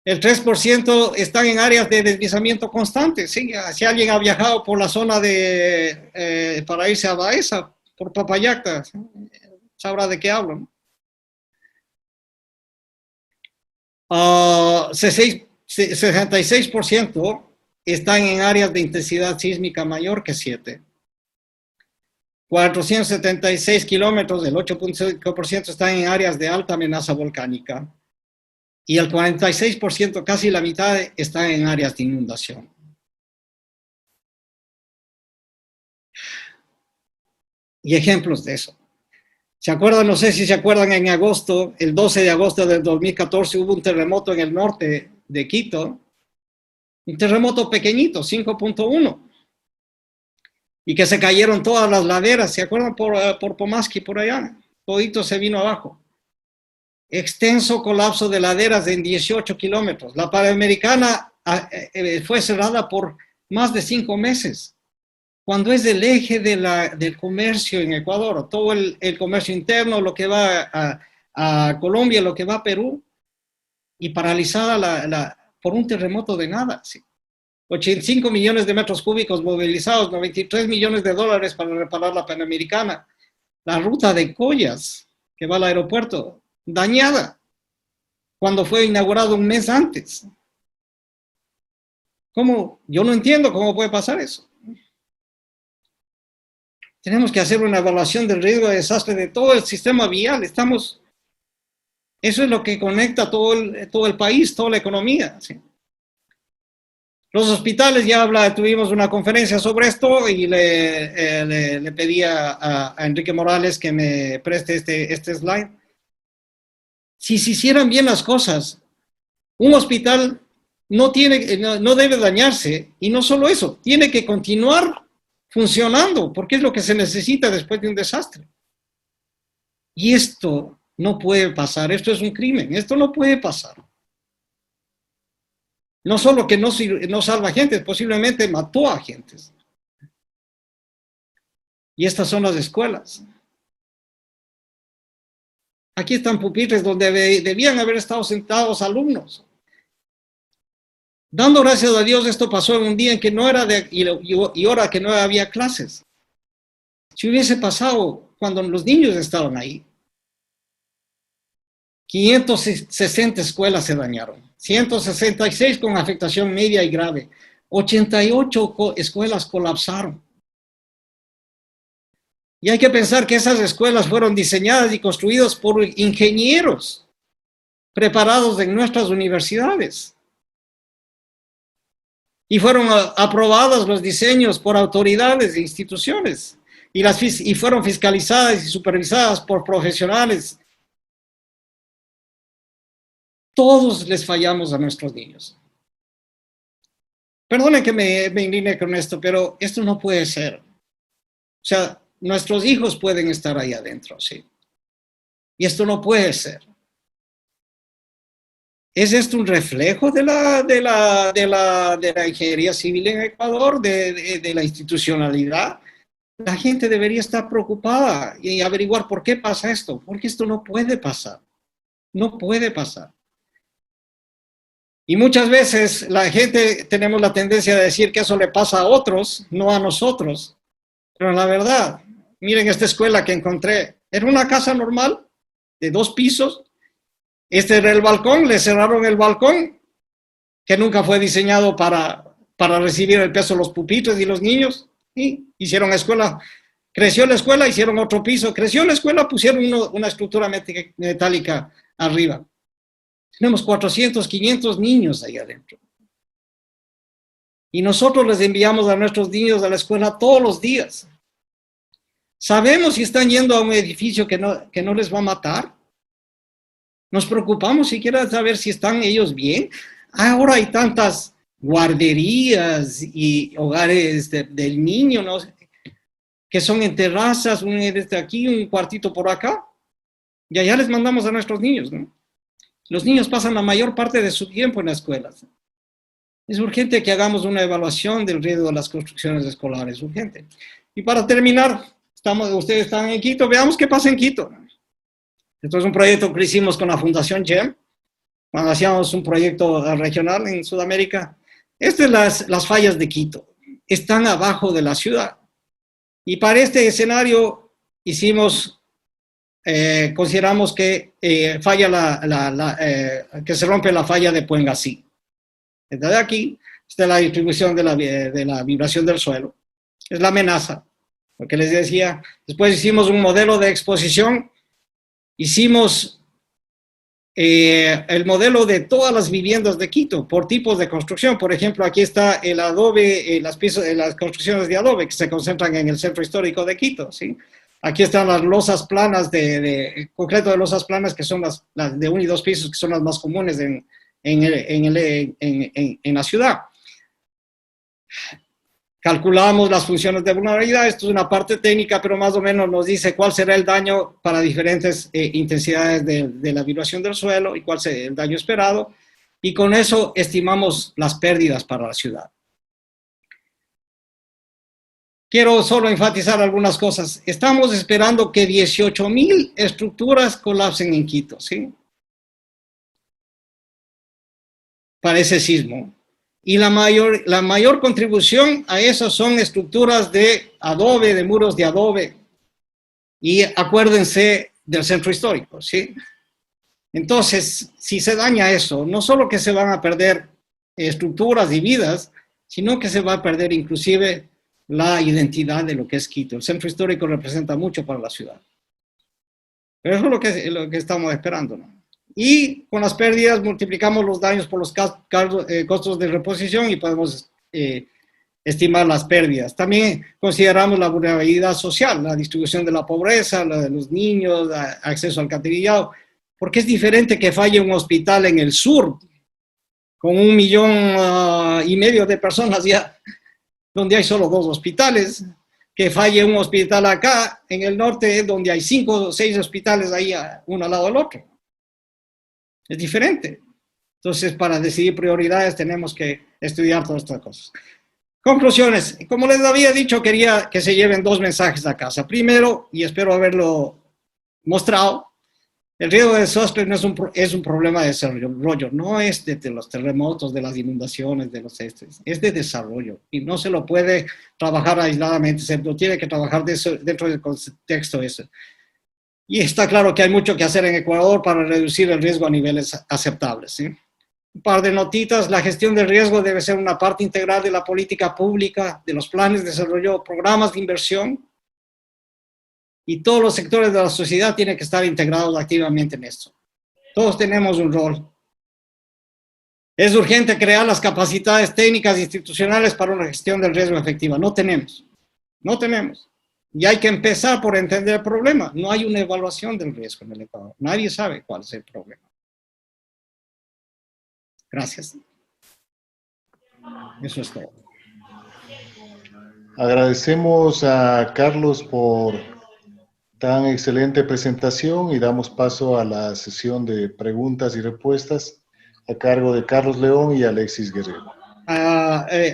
El 3% están en áreas de deslizamiento constante, ¿sí? Si alguien ha viajado por la zona para irse a Baeza, por Papayacta, ¿sí? Sabrá de qué hablo, ¿no? 66% están en áreas de intensidad sísmica mayor que 7. 476 kilómetros, el 8.5% están en áreas de alta amenaza volcánica. Y el 46%, casi la mitad, están en áreas de inundación. Y ejemplos de eso. ¿Se acuerdan? No sé si se acuerdan, en agosto, el 12 de agosto del 2014, hubo un terremoto en el norte de Quito. Un terremoto pequeñito, 5.1. Y que se cayeron todas las laderas. ¿Se acuerdan? Por Pomasqui, por allá. Todito se vino abajo. Extenso colapso de laderas en 18 kilómetros. La Panamericana fue cerrada por más de 5 meses. Cuando es el eje del comercio en Ecuador, todo el comercio interno, lo que va a Colombia, lo que va a Perú, y paralizada por un terremoto de nada, ¿sí? 85 millones de metros cúbicos movilizados, 93 millones de dólares para reparar la Panamericana. La ruta de Collas, que va al aeropuerto, dañada, cuando fue inaugurado un mes antes. ¿Cómo? Yo no entiendo cómo puede pasar eso. Tenemos que hacer una evaluación del riesgo de desastre de todo el sistema vial. Eso es lo que conecta todo el país, toda la economía, ¿sí? Los hospitales, tuvimos una conferencia sobre esto y le pedí a Enrique Morales que me preste este slide. Si se hicieran bien las cosas, un hospital no debe dañarse, y no solo eso, tiene que continuar funcionando, porque es lo que se necesita después de un desastre. Y esto no puede pasar, esto es un crimen, esto no puede pasar. No solo que no salva gente, posiblemente mató a gentes. Y estas son las escuelas. Aquí están pupitres donde debían haber estado sentados alumnos. Dando gracias a Dios, esto pasó en un día en que no era y hora que no había clases. Si hubiese pasado cuando los niños estaban ahí, 560 escuelas se dañaron, 166 con afectación media y grave, 88 escuelas colapsaron. Y hay que pensar que esas escuelas fueron diseñadas y construidas por ingenieros preparados en nuestras universidades. Y fueron aprobados los diseños por autoridades e instituciones. Y fueron fiscalizadas y supervisadas por profesionales. Todos les fallamos a nuestros niños. Perdonen que me indigné con esto, pero esto no puede ser. O sea, nuestros hijos pueden estar ahí adentro, sí. Y esto no puede ser. ¿Es esto un reflejo de la ingeniería civil en Ecuador, de la institucionalidad? La gente debería estar preocupada y averiguar por qué pasa esto, porque esto no puede pasar. No puede pasar. Y muchas veces la gente tenemos la tendencia de decir que eso le pasa a otros, no a nosotros. Pero la verdad, miren esta escuela que encontré. Era una casa normal de 2 pisos. Este era el balcón, le cerraron el balcón, que nunca fue diseñado para recibir el peso de los pupitres y los niños. Y hicieron escuela. Creció la escuela, hicieron otro piso. Creció la escuela, pusieron una estructura metálica arriba. Tenemos 400, 500 niños ahí adentro. Y nosotros les enviamos a nuestros niños a la escuela todos los días. ¿Sabemos si están yendo a un edificio que no les va a matar? Nos preocupamos siquiera de saber si están ellos bien. Ahora hay tantas guarderías y hogares del niño, ¿no? Que son en terrazas, desde aquí, un cuartito por acá. Y allá les mandamos a nuestros niños, ¿no? Los niños pasan la mayor parte de su tiempo en las escuelas. Es urgente que hagamos una evaluación del riesgo de las construcciones escolares, urgente. Y para terminar, ustedes están en Quito, veamos qué pasa en Quito. Esto es un proyecto que hicimos con la Fundación GEM, cuando hacíamos un proyecto regional en Sudamérica. Estas las fallas de Quito, están abajo de la ciudad. Y para este escenario consideramos que que se rompe la falla de Puengasí. Desde aquí está la distribución de la vibración del suelo. Es la amenaza. Lo que les decía, después hicimos un modelo de exposición. Hicimos el modelo de todas las viviendas de Quito por tipos de construcción. Por ejemplo, aquí está el adobe, las construcciones de adobe que se concentran en el centro histórico de Quito, ¿sí? Aquí están las losas planas, concreto de losas planas, que son las de 1 y 2 pisos, que son las más comunes en la ciudad. Calculamos las funciones de vulnerabilidad. Esto es una parte técnica, pero más o menos nos dice cuál será el daño para diferentes intensidades de la vibración del suelo y cuál será el daño esperado. Y con eso estimamos las pérdidas para la ciudad. Quiero solo enfatizar algunas cosas. Estamos esperando que 18,000 estructuras colapsen en Quito, ¿sí? Para ese sismo. Y la mayor contribución a eso son estructuras de adobe, de muros de adobe. Y acuérdense del centro histórico, ¿sí? Entonces, si se daña eso, no solo que se van a perder estructuras y vidas, sino que se va a perder inclusive la identidad de lo que es Quito. El centro histórico representa mucho para la ciudad. Pero eso es lo que estamos esperando, ¿no? Y con las pérdidas multiplicamos los daños por los costos de reposición y podemos estimar las pérdidas. También consideramos la vulnerabilidad social, la distribución de la pobreza, la de los niños, acceso al alcantarillado, porque es diferente que falle un hospital en el sur, con 1,5 millones de personas ya, donde hay solo 2 hospitales, que falle un hospital acá, en el norte, donde hay 5 o 6 hospitales ahí, uno al lado del otro. Es diferente. Entonces, para decidir prioridades tenemos que estudiar todas estas cosas. Conclusiones. Como les había dicho, quería que se lleven 2 mensajes a casa. Primero, y espero haberlo mostrado, el riesgo de desastre no es un problema de desarrollo, no es de los terremotos, de las inundaciones, de los es de desarrollo. Y no se lo puede trabajar aisladamente, se lo tiene que trabajar dentro del contexto ese. Y está claro que hay mucho que hacer en Ecuador para reducir el riesgo a niveles aceptables, ¿sí? Un par de notitas: la gestión del riesgo debe ser una parte integral de la política pública, de los planes de desarrollo, programas de inversión, y todos los sectores de la sociedad tienen que estar integrados activamente en esto. Todos tenemos un rol. Es urgente crear las capacidades técnicas e institucionales para una gestión del riesgo efectiva. No tenemos. Y hay que empezar por entender el problema. No hay una evaluación del riesgo en el Ecuador. Nadie sabe cuál es el problema. Gracias. Eso es todo. Agradecemos a Carlos por tan excelente presentación y damos paso a la sesión de preguntas y respuestas a cargo de Carlos León y Alexis Guerrero.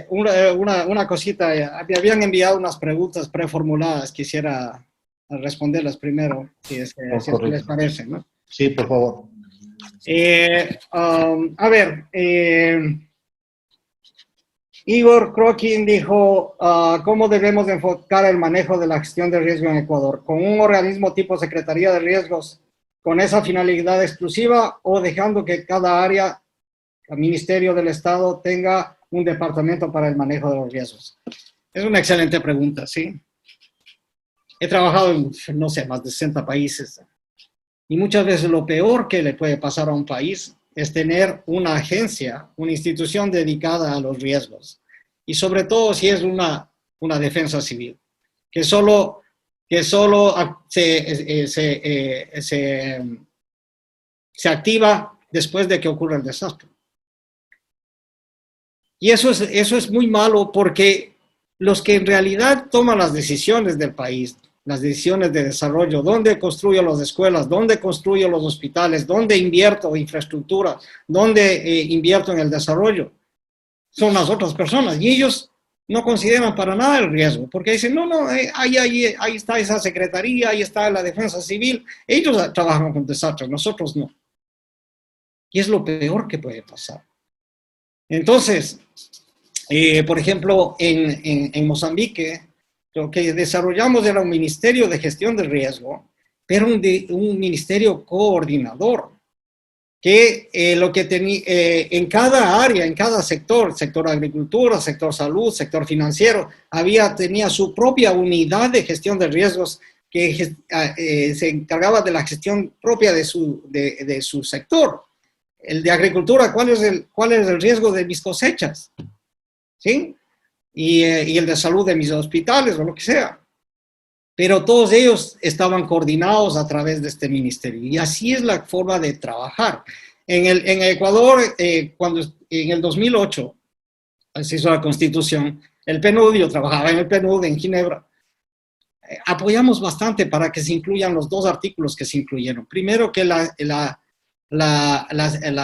Una cosita, me habían enviado unas preguntas preformuladas, quisiera responderlas primero, si es que les parece, ¿no? Sí, por favor. A ver, Igor Crokin dijo, ¿cómo debemos de enfocar el manejo de la gestión de riesgo en Ecuador? ¿Con un organismo tipo Secretaría de Riesgos con esa finalidad exclusiva o dejando que cada área, el Ministerio del Estado, tenga un departamento para el manejo de los riesgos? Es una excelente pregunta, ¿sí? He trabajado en, no sé, más de 60 países y muchas veces lo peor que le puede pasar a un país es tener una agencia, una institución dedicada a los riesgos. Y sobre todo si es una defensa civil, que solo se activa después de que ocurre el desastre. Y eso es muy malo porque los que en realidad toman las decisiones del país, las decisiones de desarrollo, dónde construyo las escuelas, dónde construyo los hospitales, dónde invierto en infraestructura, dónde invierto en el desarrollo, son las otras personas. Y ellos no consideran para nada el riesgo, porque dicen, ahí está esa secretaría, ahí está la defensa civil, ellos trabajan con desastres, nosotros no. Y es lo peor que puede pasar. Entonces, por ejemplo, en Mozambique, lo que desarrollamos era un ministerio de gestión de riesgo, pero un ministerio coordinador, que lo que tenía en cada área, en cada sector agricultura, sector salud, sector financiero, tenía su propia unidad de gestión de riesgos que se encargaba de la gestión propia de su sector. El de agricultura, ¿cuál es el riesgo de mis cosechas? ¿Sí? Y el de salud de mis hospitales o lo que sea. Pero todos ellos estaban coordinados a través de este ministerio. Y así es la forma de trabajar. En Ecuador, cuando en el 2008 se hizo la Constitución, el PNUD, yo trabajaba en el PNUD en Ginebra, apoyamos bastante para que se incluyan los 2 artículos que se incluyeron. Primero, que la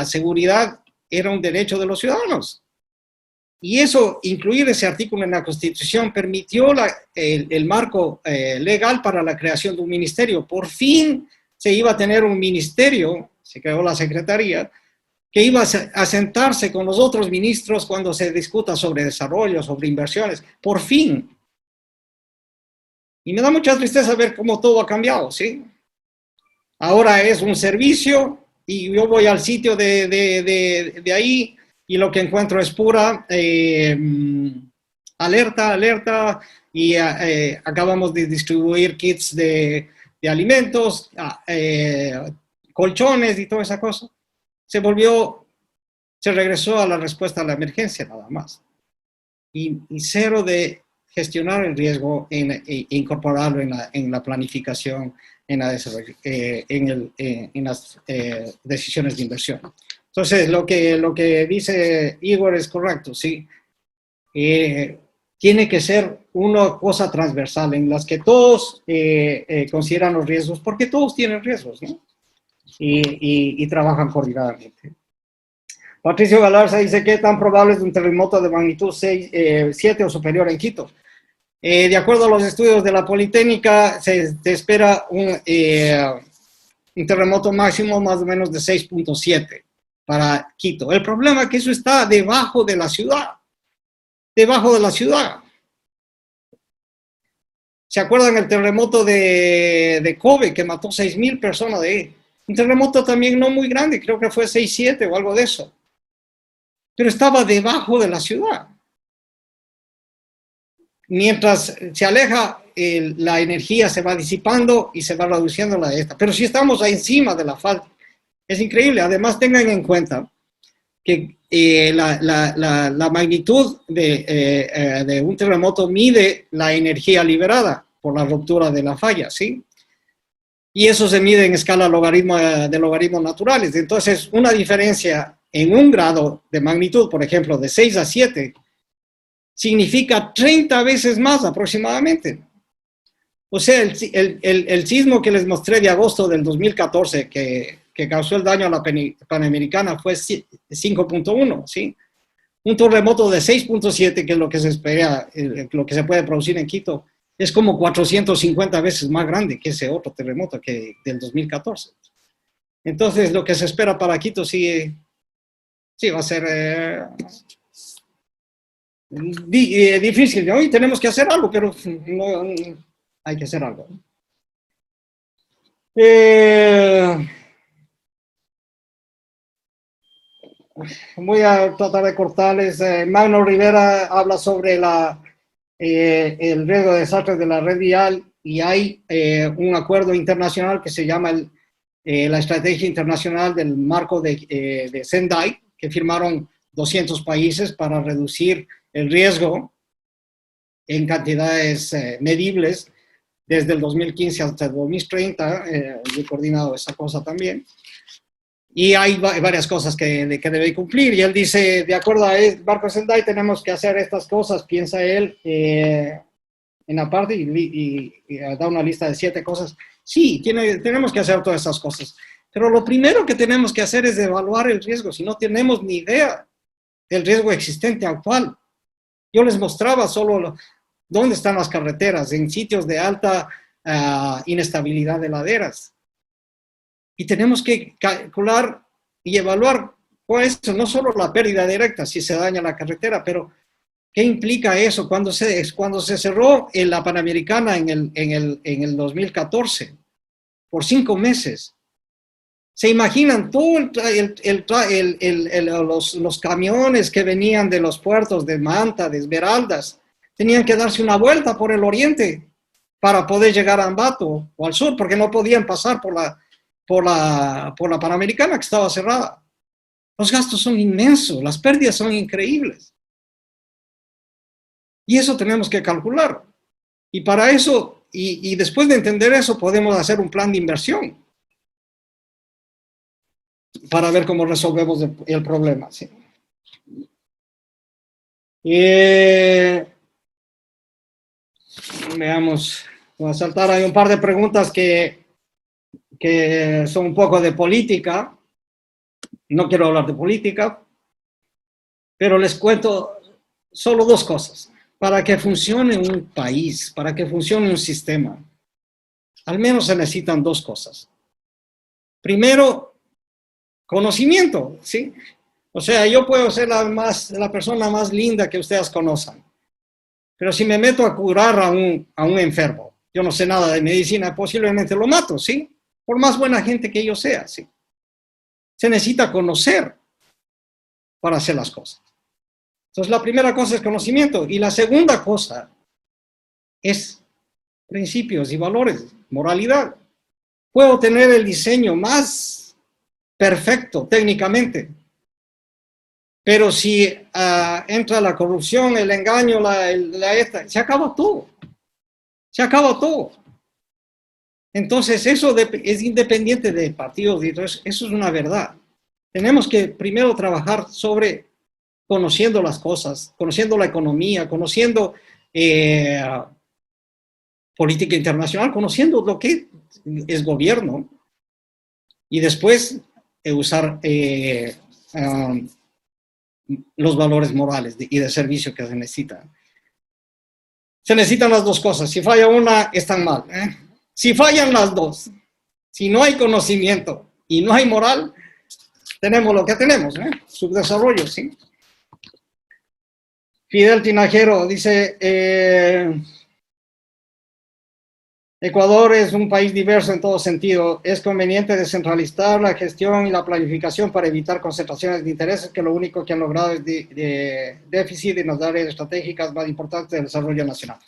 seguridad era un derecho de los ciudadanos. Y eso, incluir ese artículo en la Constitución, permitió el marco legal para la creación de un ministerio. Por fin se iba a tener un ministerio, se creó la Secretaría, que iba a sentarse con los otros ministros cuando se discuta sobre desarrollo, sobre inversiones. Por fin. Y me da mucha tristeza ver cómo todo ha cambiado, ¿sí? Ahora es un servicio y yo voy al sitio de ahí y lo que encuentro es pura alerta, alerta, y acabamos de distribuir kits de alimentos, colchones y toda esa cosa. Se regresó a la respuesta a la emergencia nada más. Y cero de gestionar el riesgo e incorporarlo en la planificación, en las decisiones de inversión. Entonces, lo que dice Igor es correcto, sí. Tiene que ser una cosa transversal en las que todos consideran los riesgos, porque todos tienen riesgos, ¿no? Y trabajan coordinadamente. Patricio Galarza dice, ¿qué tan probable es un terremoto de magnitud 7 o superior en Quito? De acuerdo a los estudios de la Politécnica, se espera un terremoto máximo más o menos de 6.7 para Quito. El problema es que eso está debajo de la ciudad. Debajo de la ciudad. ¿Se acuerdan el terremoto de Kobe que mató 6.000 personas de ahí? Un terremoto también no muy grande, creo que fue 6.7 o algo de eso. Pero estaba debajo de la ciudad. Mientras se aleja, la energía se va disipando y se va reduciendo la de esta. Pero si estamos ahí encima de la falda, es increíble. Además, tengan en cuenta que la magnitud de un terremoto mide la energía liberada por la ruptura de la falla, ¿sí? Y eso se mide en escala de logaritmos naturales. Entonces, una diferencia en un grado de magnitud, por ejemplo, de 6 a 7, significa 30 veces más aproximadamente. O sea, el sismo que les mostré de agosto del 2014, que causó el daño a la Panamericana, fue 5.1, ¿sí? Un terremoto de 6.7, que es lo que se espera, lo que se puede producir en Quito, es como 450 veces más grande que ese otro terremoto del 2014. Entonces, lo que se espera para Quito sí va a ser difícil, ¿no? Y tenemos que hacer algo, pero no, hay que hacer algo. Voy a tratar de cortarles. Magno Rivera habla sobre el riesgo de desastres de la red vial, y hay un acuerdo internacional que se llama la Estrategia Internacional del Marco de Sendai, que firmaron 200 países para reducir el riesgo en cantidades medibles desde el 2015 hasta el 2030. Yo he coordinado esa cosa también. Y hay varias cosas que debe cumplir. Y él dice, de acuerdo a Marco Sendai, tenemos que hacer estas cosas, piensa él, en la parte, y da una lista de 7 cosas. Sí, tenemos que hacer todas esas cosas. Pero lo primero que tenemos que hacer es evaluar el riesgo, si no tenemos ni idea del riesgo existente actual. Yo les mostraba solo dónde están las carreteras, en sitios de alta inestabilidad de laderas. Y tenemos que calcular y evaluar eso, no solo la pérdida directa si se daña la carretera, pero ¿qué implica eso? Cuando se cerró la Panamericana en el 2014, por 5 meses, ¿se imaginan todo los camiones que venían de los puertos de Manta, de Esmeraldas? Tenían que darse una vuelta por el oriente para poder llegar a Ambato o al sur, porque no podían pasar por la Panamericana, que estaba cerrada. Los gastos son inmensos, las pérdidas son increíbles. Y eso tenemos que calcular. Y para eso, y después de entender eso, podemos hacer un plan de inversión para ver cómo resolvemos el problema, ¿sí? Veamos, voy a saltar ahí un par de preguntas que son un poco de política. No quiero hablar de política, pero les cuento solo 2 cosas. Para que funcione un país, para que funcione un sistema, al menos se necesitan 2 cosas. Primero, conocimiento, ¿sí? O sea, yo puedo ser la persona más linda que ustedes conozcan, pero si me meto a curar a un enfermo, yo no sé nada de medicina, posiblemente lo mato, ¿sí? Por más buena gente que yo sea, ¿sí? Se necesita conocer para hacer las cosas. Entonces, la primera cosa es conocimiento. Y la segunda cosa es principios y valores, moralidad. Puedo tener el diseño más perfecto técnicamente, pero si entra la corrupción, el engaño, se acaba todo. Se acaba todo. Entonces, eso es independiente de partidos y todo eso. Eso es una verdad. Tenemos que primero trabajar sobre conociendo las cosas, conociendo la economía, conociendo política internacional, conociendo lo que es gobierno, y después usar los valores morales y de servicio que se necesitan. Se necesitan las dos cosas. Si falla una, están mal. Si fallan las dos, si no hay conocimiento y no hay moral, tenemos lo que tenemos, subdesarrollo, ¿sí? Fidel Tinajero dice, Ecuador es un país diverso en todo sentido. Es conveniente descentralizar la gestión y la planificación para evitar concentraciones de intereses que lo único que han logrado es de déficit en las áreas estratégicas más importantes del desarrollo nacional.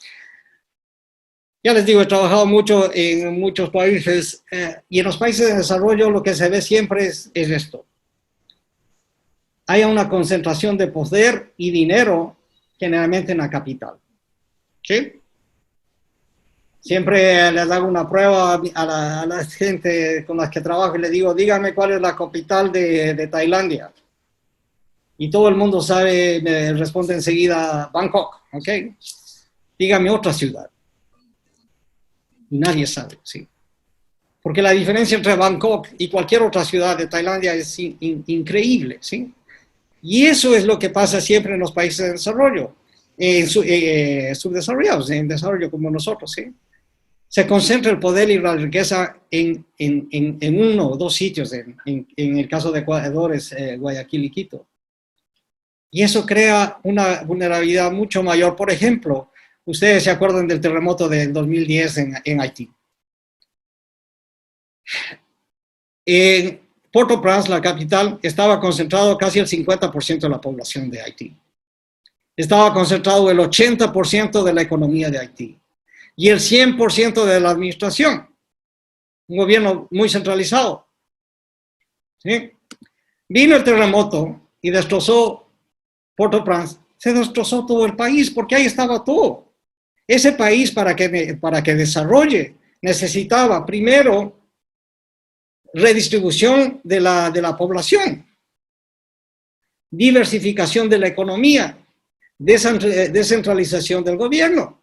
Ya les digo, he trabajado mucho en muchos países y en los países de desarrollo lo que se ve siempre es esto. Hay una concentración de poder y dinero generalmente en la capital. ¿Sí? Siempre les hago una prueba a la gente con la que trabajo y les digo, díganme cuál es la capital de Tailandia. Y todo el mundo sabe, me responde enseguida, Bangkok, ¿ok? Dígame otra ciudad. Y nadie sabe, ¿sí? Porque la diferencia entre Bangkok y cualquier otra ciudad de Tailandia es increíble, ¿sí? Y eso es lo que pasa siempre en los países de desarrollo, subdesarrollados, en desarrollo como nosotros, ¿sí? Se concentra el poder y la riqueza en uno o dos sitios, en el caso de Ecuador es Guayaquil y Quito. Y eso crea una vulnerabilidad mucho mayor. Por ejemplo, ustedes se acuerdan del terremoto del 2010 en Haití. En Port-au-Prince, la capital, estaba concentrado casi el 50% de la población de Haití. Estaba concentrado el 80% de la economía de Haití. Y el 100% de la administración. Un gobierno muy centralizado. ¿Sí? Vino el terremoto y destrozó Port-au-Prince. Se destrozó todo el país porque ahí estaba todo. Ese país para que desarrolle necesitaba primero redistribución de la población, diversificación de la economía, descentralización del gobierno.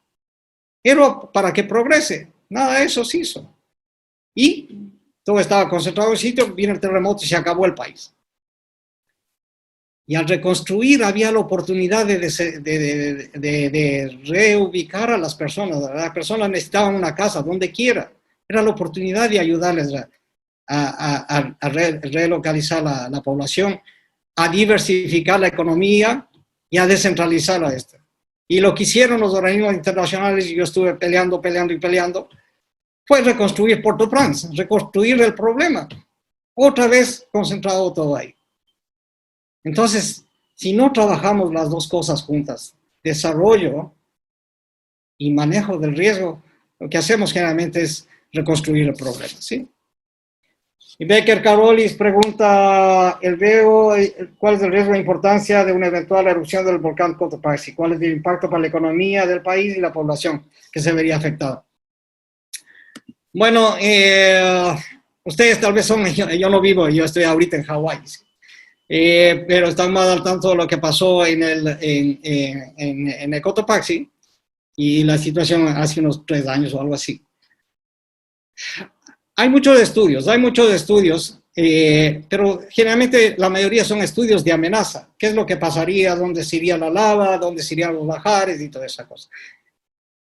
Pero para que progrese, nada de eso se hizo. Y todo estaba concentrado en un sitio, vino el terremoto y se acabó el país. Y al reconstruir había la oportunidad de reubicar a las personas. Las personas necesitaban una casa donde quiera. Era la oportunidad de ayudarles a relocalizar la población, a diversificar la economía y a descentralizar a esta. Y lo que hicieron los organismos internacionales, y yo estuve peleando, fue reconstruir Port-au-Prince, reconstruir el problema. Otra vez concentrado todo ahí. Entonces, si no trabajamos las dos cosas juntas, desarrollo y manejo del riesgo, lo que hacemos generalmente es reconstruir el problema, ¿sí? Y Becker Carolis pregunta, ¿cuál es el riesgo de importancia de una eventual erupción del volcán Cotopaxi? ¿Cuál es el impacto para la economía del país y la población que se vería afectada? Bueno, ustedes tal vez yo no vivo, yo estoy ahorita en Hawái, pero están más al tanto de lo que pasó en el Cotopaxi y la situación hace unos 3 años o algo así. Hay muchos estudios, pero generalmente la mayoría son estudios de amenaza. ¿Qué es lo que pasaría? ¿Dónde se iría la lava? ¿Dónde se irían los bajares? Y toda esa cosa.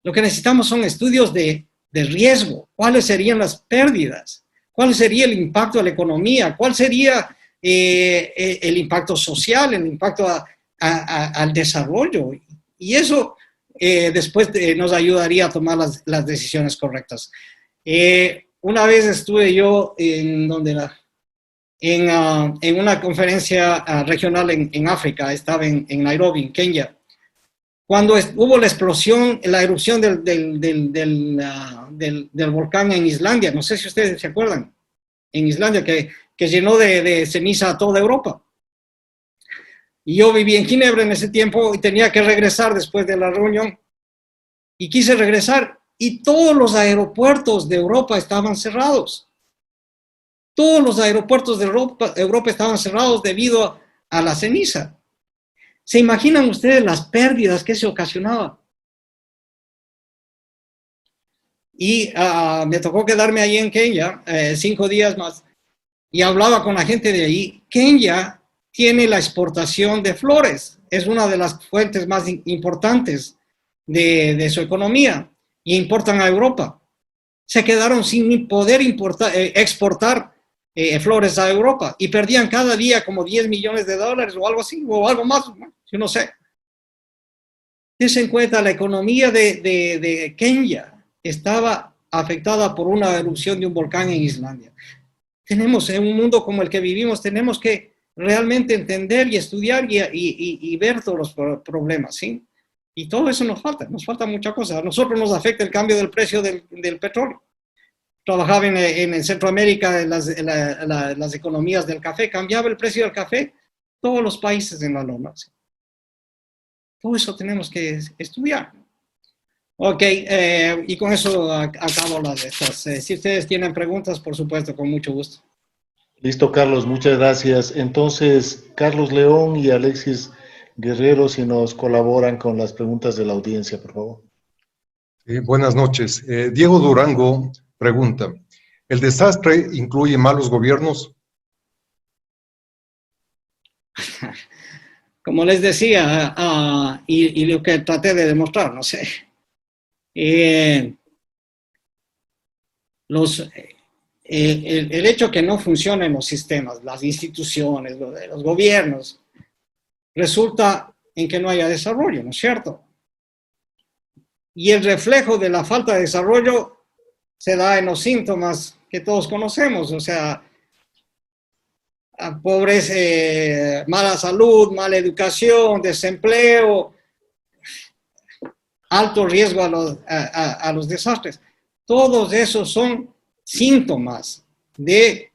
Lo que necesitamos son estudios de riesgo. ¿Cuáles serían las pérdidas? ¿Cuál sería el impacto a la economía? ¿Cuál sería el impacto social, el impacto al desarrollo? Y eso después nos ayudaría a tomar las decisiones correctas. Una vez estuve yo en donde en una conferencia regional en África, estaba en Nairobi, en Kenia, cuando hubo la explosión, la erupción del volcán en Islandia. No sé si ustedes se acuerdan, en Islandia, que llenó de ceniza a toda Europa. Y yo viví en Ginebra en ese tiempo y tenía que regresar después de la reunión. Y quise regresar y todos los aeropuertos de Europa estaban cerrados. Todos los aeropuertos de Europa estaban cerrados debido a la ceniza. ¿Se imaginan ustedes las pérdidas que se ocasionaba? Y me tocó quedarme ahí en Kenia 5 días más y hablaba con la gente de ahí. Kenia tiene la exportación de flores, es una de las fuentes más importantes de su economía y importan a Europa. Se quedaron sin poder exportar flores a Europa y perdían cada día como $10 millones o algo así, o algo más, ¿no? Yo no sé. Dense en cuenta, la economía de Kenia estaba afectada por una erupción de un volcán en Islandia. Tenemos, en un mundo como el que vivimos, tenemos que realmente entender y estudiar y ver todos los problemas, ¿sí? Y todo eso nos falta mucha cosa. A nosotros nos afecta el cambio del precio del petróleo. Trabajaba en Centroamérica, en las economías del café, cambiaba el precio del café, todos los países en la loma, ¿sí? Todo eso tenemos que estudiar. Ok, y con eso acabo las de estas. Si ustedes tienen preguntas, por supuesto, con mucho gusto. Listo, Carlos, muchas gracias. Entonces, Carlos León y Alexis Guerrero, si nos colaboran con las preguntas de la audiencia, por favor. Buenas noches. Diego Durango pregunta, ¿el desastre incluye malos gobiernos? Como les decía, y lo que traté de demostrar, no sé, el hecho que no funcionen los sistemas, las instituciones, los gobiernos, resulta en que no haya desarrollo, ¿no es cierto? Y el reflejo de la falta de desarrollo se da en los síntomas que todos conocemos, o sea, pobreza, mala salud, mala educación, desempleo, alto riesgo a los desastres. Todos esos son síntomas de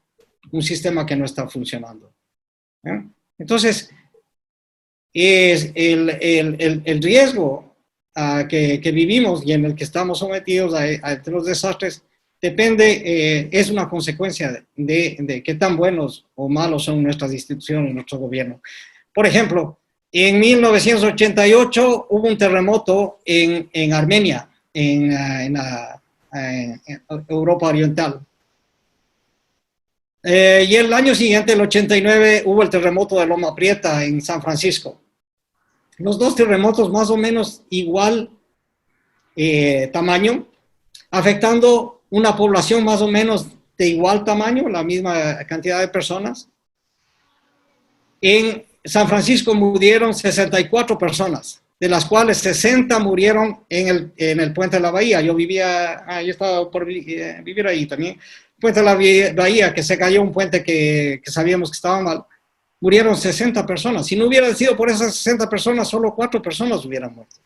un sistema que no está funcionando. Entonces, es el riesgo que vivimos y en el que estamos sometidos a los desastres depende, es una consecuencia de qué tan buenos o malos son nuestras instituciones, nuestro gobierno. Por ejemplo, en 1988 hubo un terremoto en Armenia, en Europa Oriental. Y el año siguiente, el 89, hubo el terremoto de Loma Prieta en San Francisco. Los dos terremotos más o menos igual tamaño, afectando una población más o menos de igual tamaño, la misma cantidad de personas. En San Francisco murieron 64 personas, de las cuales 60 murieron en el puente de la Bahía. Yo estaba por vivir ahí también. Puente de la Bahía, que se cayó un puente que sabíamos que estaba mal. Murieron 60 personas. Si no hubiera sido por esas 60 personas, solo 4 personas hubieran muerto.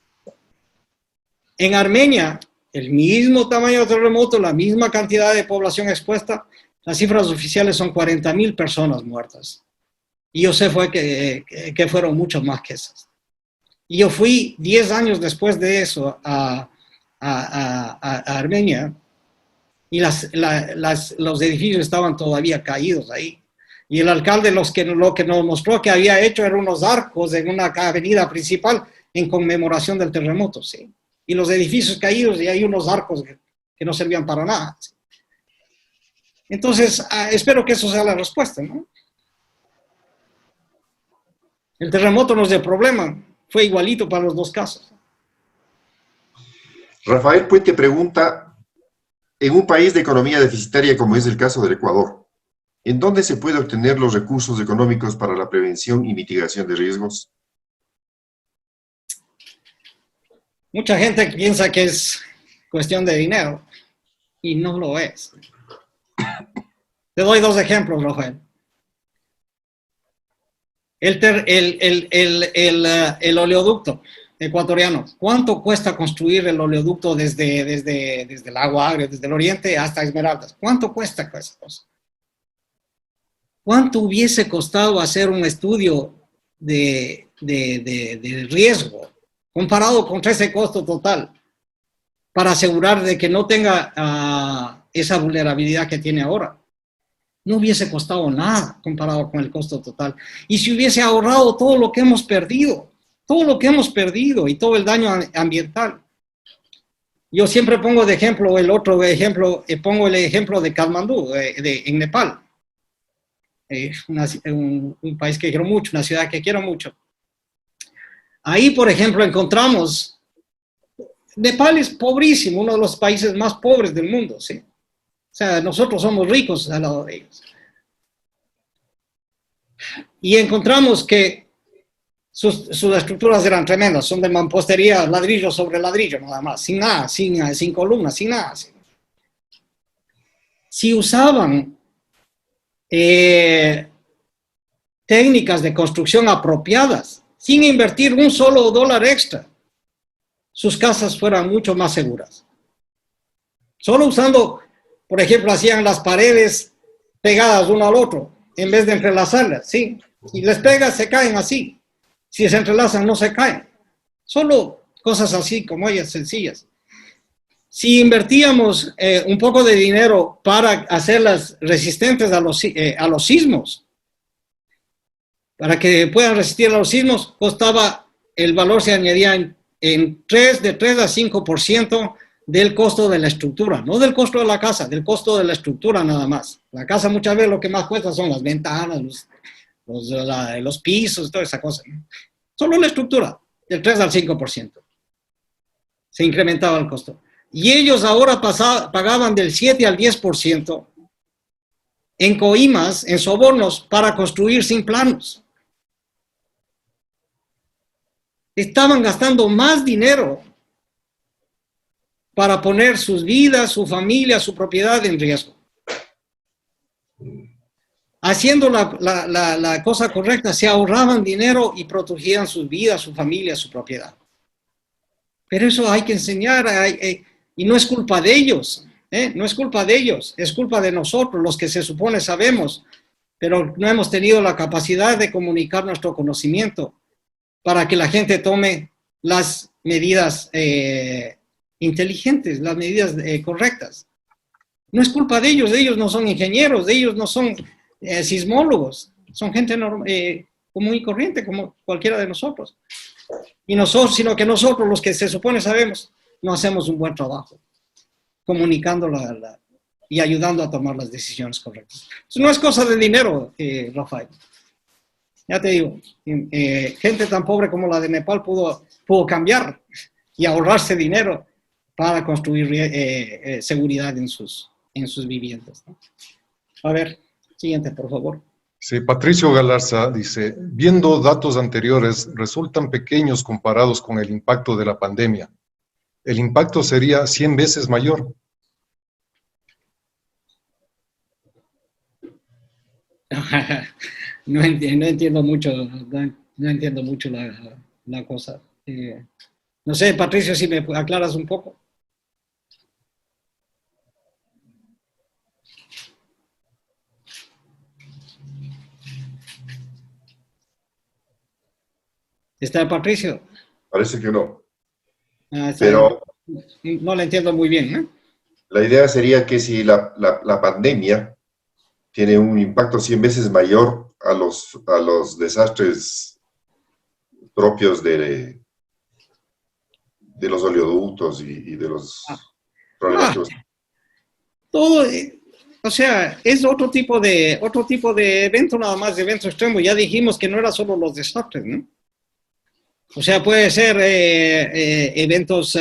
En Armenia, el mismo tamaño de terremoto, la misma cantidad de población expuesta, las cifras oficiales son 40,000 personas muertas. Y yo sé que fueron muchos más que esas. Y yo fui 10 años después de eso a Armenia y los edificios estaban todavía caídos ahí. Y el alcalde lo que nos mostró que había hecho eran unos arcos en una avenida principal en conmemoración del terremoto, ¿sí? Y los edificios caídos y hay unos arcos que no servían para nada, ¿sí? Entonces, espero que eso sea la respuesta, ¿no? El terremoto no es el problema, fue igualito para los dos casos. Rafael Puente pregunta, en un país de economía deficitaria como es el caso del Ecuador, ¿en dónde se puede obtener los recursos económicos para la prevención y mitigación de riesgos? Mucha gente piensa que es cuestión de dinero y no lo es. Te doy 2 ejemplos, Rafael. El oleoducto ecuatoriano. ¿Cuánto cuesta construir el oleoducto desde el Agua Agria, desde el oriente hasta Esmeraldas? ¿Cuánto cuesta esa cosa? ¿Cuánto hubiese costado hacer un estudio de riesgo comparado con ese costo total para asegurar de que no tenga esa vulnerabilidad que tiene ahora? No hubiese costado nada comparado con el costo total. Y si hubiese ahorrado todo lo que hemos perdido y todo el daño ambiental. Yo siempre pongo de ejemplo, pongo el ejemplo de Katmandú, en Nepal. Un país que quiero mucho, una ciudad que quiero mucho. Ahí, por ejemplo, encontramos, Nepal es pobrísimo, uno de los países más pobres del mundo, ¿sí? O sea, nosotros somos ricos al lado de ellos. Y encontramos que sus estructuras eran tremendas, son de mampostería, ladrillo sobre ladrillo, nada más, sin nada, sin columnas, sin nada. Si usaban técnicas de construcción apropiadas, sin invertir un solo dólar extra, sus casas fueran mucho más seguras. Solo usando, por ejemplo, hacían las paredes pegadas uno al otro, en vez de entrelazarlas, ¿sí? Si les pegas, se caen así. Si se entrelazan, no se caen. Solo cosas así como ellas, sencillas. Si invertíamos un poco de dinero para hacerlas resistentes a los sismos, para que puedan resistir a los sismos, el valor se añadía de 3 a 5% del costo de la estructura, no del costo de la casa, del costo de la estructura nada más. La casa muchas veces lo que más cuesta son las ventanas, los pisos, toda esa cosa, ¿no? Solo la estructura, del 3 al 5%. Se incrementaba el costo. Y ellos ahora pagaban del 7 al 10% en coimas, en sobornos, para construir sin planos. Estaban gastando más dinero para poner sus vidas, su familia, su propiedad en riesgo. Haciendo la cosa correcta, se ahorraban dinero y protegían sus vidas, su familia, su propiedad. Pero eso hay que enseñar, y no es culpa de ellos, no es culpa de ellos, es culpa de nosotros, los que se supone sabemos, pero no hemos tenido la capacidad de comunicar nuestro conocimiento para que la gente tome las medidas inteligentes, las medidas correctas. No es culpa de ellos no son ingenieros, ellos no son sismólogos, son gente común y corriente como cualquiera de nosotros. Sino que nosotros, los que se supone sabemos, no hacemos un buen trabajo comunicando y ayudando a tomar las decisiones correctas. Eso no es cosa de dinero, Rafael. Ya te digo, gente tan pobre como la de Nepal pudo cambiar y ahorrarse dinero para construir seguridad en sus viviendas, ¿no? A ver, siguiente, por favor. Sí, Patricio Galarza dice, viendo datos anteriores, resultan pequeños comparados con el impacto de la pandemia. ¿El impacto sería 100 veces mayor? No entiendo mucho, no entiendo mucho la cosa. No sé, Patricio, si me aclaras un poco. ¿Está Patricio? Parece que no. Pero no lo entiendo muy bien, ¿no? La idea sería que si la pandemia tiene un impacto 100 veces mayor a los desastres propios de los oleoductos y de los problemas. Todo, o sea, es otro tipo de evento, nada más de evento extremo. Ya dijimos que no era solo los desastres, ¿no? O sea, puede ser eventos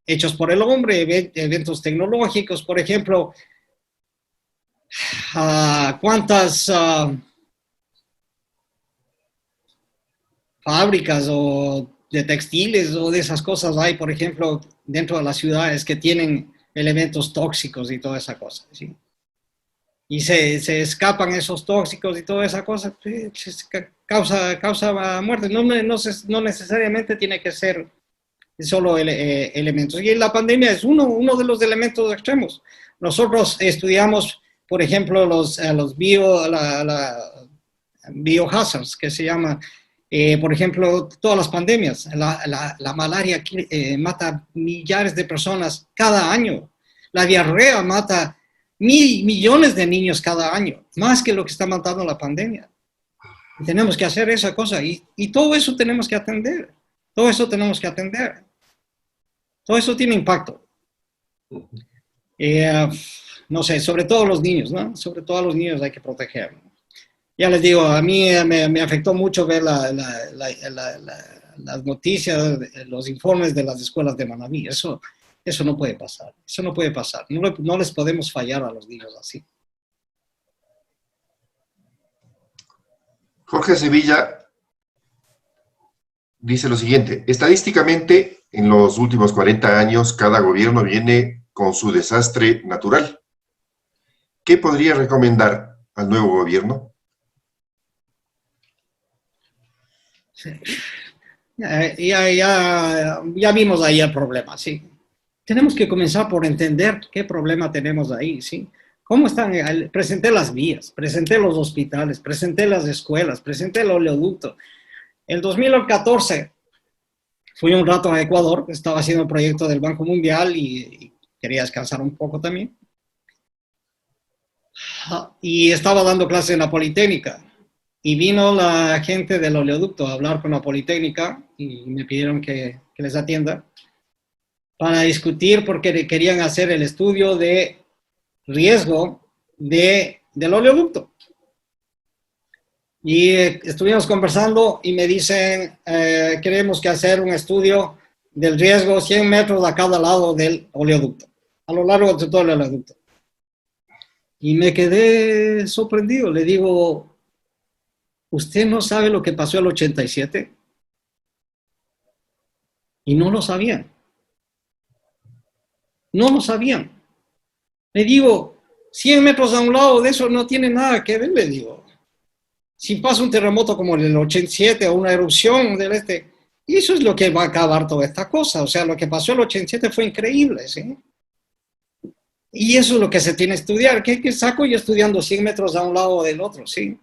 hechos por el hombre, eventos tecnológicos, por ejemplo, cuántas fábricas de textiles o de esas cosas hay, por ejemplo, dentro de las ciudades que tienen elementos tóxicos y toda esa cosa, ¿sí? y se escapan esos tóxicos y toda esa cosa, pues, causa muerte. No necesariamente tiene que ser solo elementos. Y la pandemia es uno de los elementos extremos. Nosotros estudiamos, por ejemplo, los biohazards, que se llama, por ejemplo, todas las pandemias. La malaria mata millares de personas cada año. La diarrea mata millones de niños cada año, más que lo que está matando la pandemia. Y tenemos que hacer esa cosa y todo eso tenemos que atender. Todo eso tenemos que atender. Todo eso tiene impacto. No sé, sobre todo los niños, ¿no? Sobre todo a los niños hay que protegerlos. Ya les digo, a mí me afectó mucho ver las noticias, los informes de las escuelas de Manabí. Eso no puede pasar. Eso no puede pasar. No les podemos fallar a los niños así. Jorge Sevilla dice lo siguiente: estadísticamente, en los últimos 40 años, cada gobierno viene con su desastre natural. ¿Qué podría recomendar al nuevo gobierno? Sí. Ya vimos ahí el problema, sí. Tenemos que comenzar por entender qué problema tenemos ahí, sí. ¿Cómo están? Presenté las vías, presenté los hospitales, presenté las escuelas, presenté el oleoducto. En 2014 fui un rato a Ecuador, estaba haciendo el proyecto del Banco Mundial y quería descansar un poco también. Y estaba dando clases en la Politécnica. Y vino la gente del oleoducto a hablar con la Politécnica y me pidieron que les atienda para discutir porque querían hacer el estudio de riesgo del oleoducto. Y estuvimos conversando y me dicen, queremos que hacer un estudio del riesgo 100 metros a cada lado del oleoducto, a lo largo de todo el oleoducto. Y me quedé sorprendido, le digo, ¿usted no sabe lo que pasó en el 87? Y no lo sabían. No lo sabían. Le digo, 100 metros a un lado de eso no tiene nada que ver, le digo. Si pasa un terremoto como el del 87 o una erupción del y eso es lo que va a acabar toda esta cosa. O sea, lo que pasó en el 87 fue increíble, ¿sí? Y eso es lo que se tiene que estudiar. ¿Qué saco yo estudiando 100 metros a un lado del otro, sí?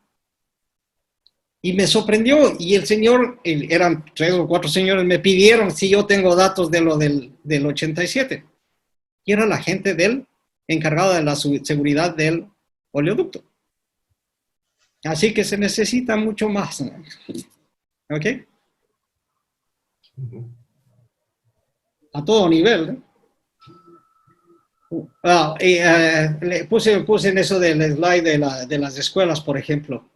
Y me sorprendió, y el señor, eran 3 o 4 señores, me pidieron si yo tengo datos de lo del 87. Y era la gente encargada de la seguridad del oleoducto. Así que se necesita mucho más, ¿no? ¿Ok? A todo nivel, ¿no? Le puse en eso del slide de las escuelas, por ejemplo.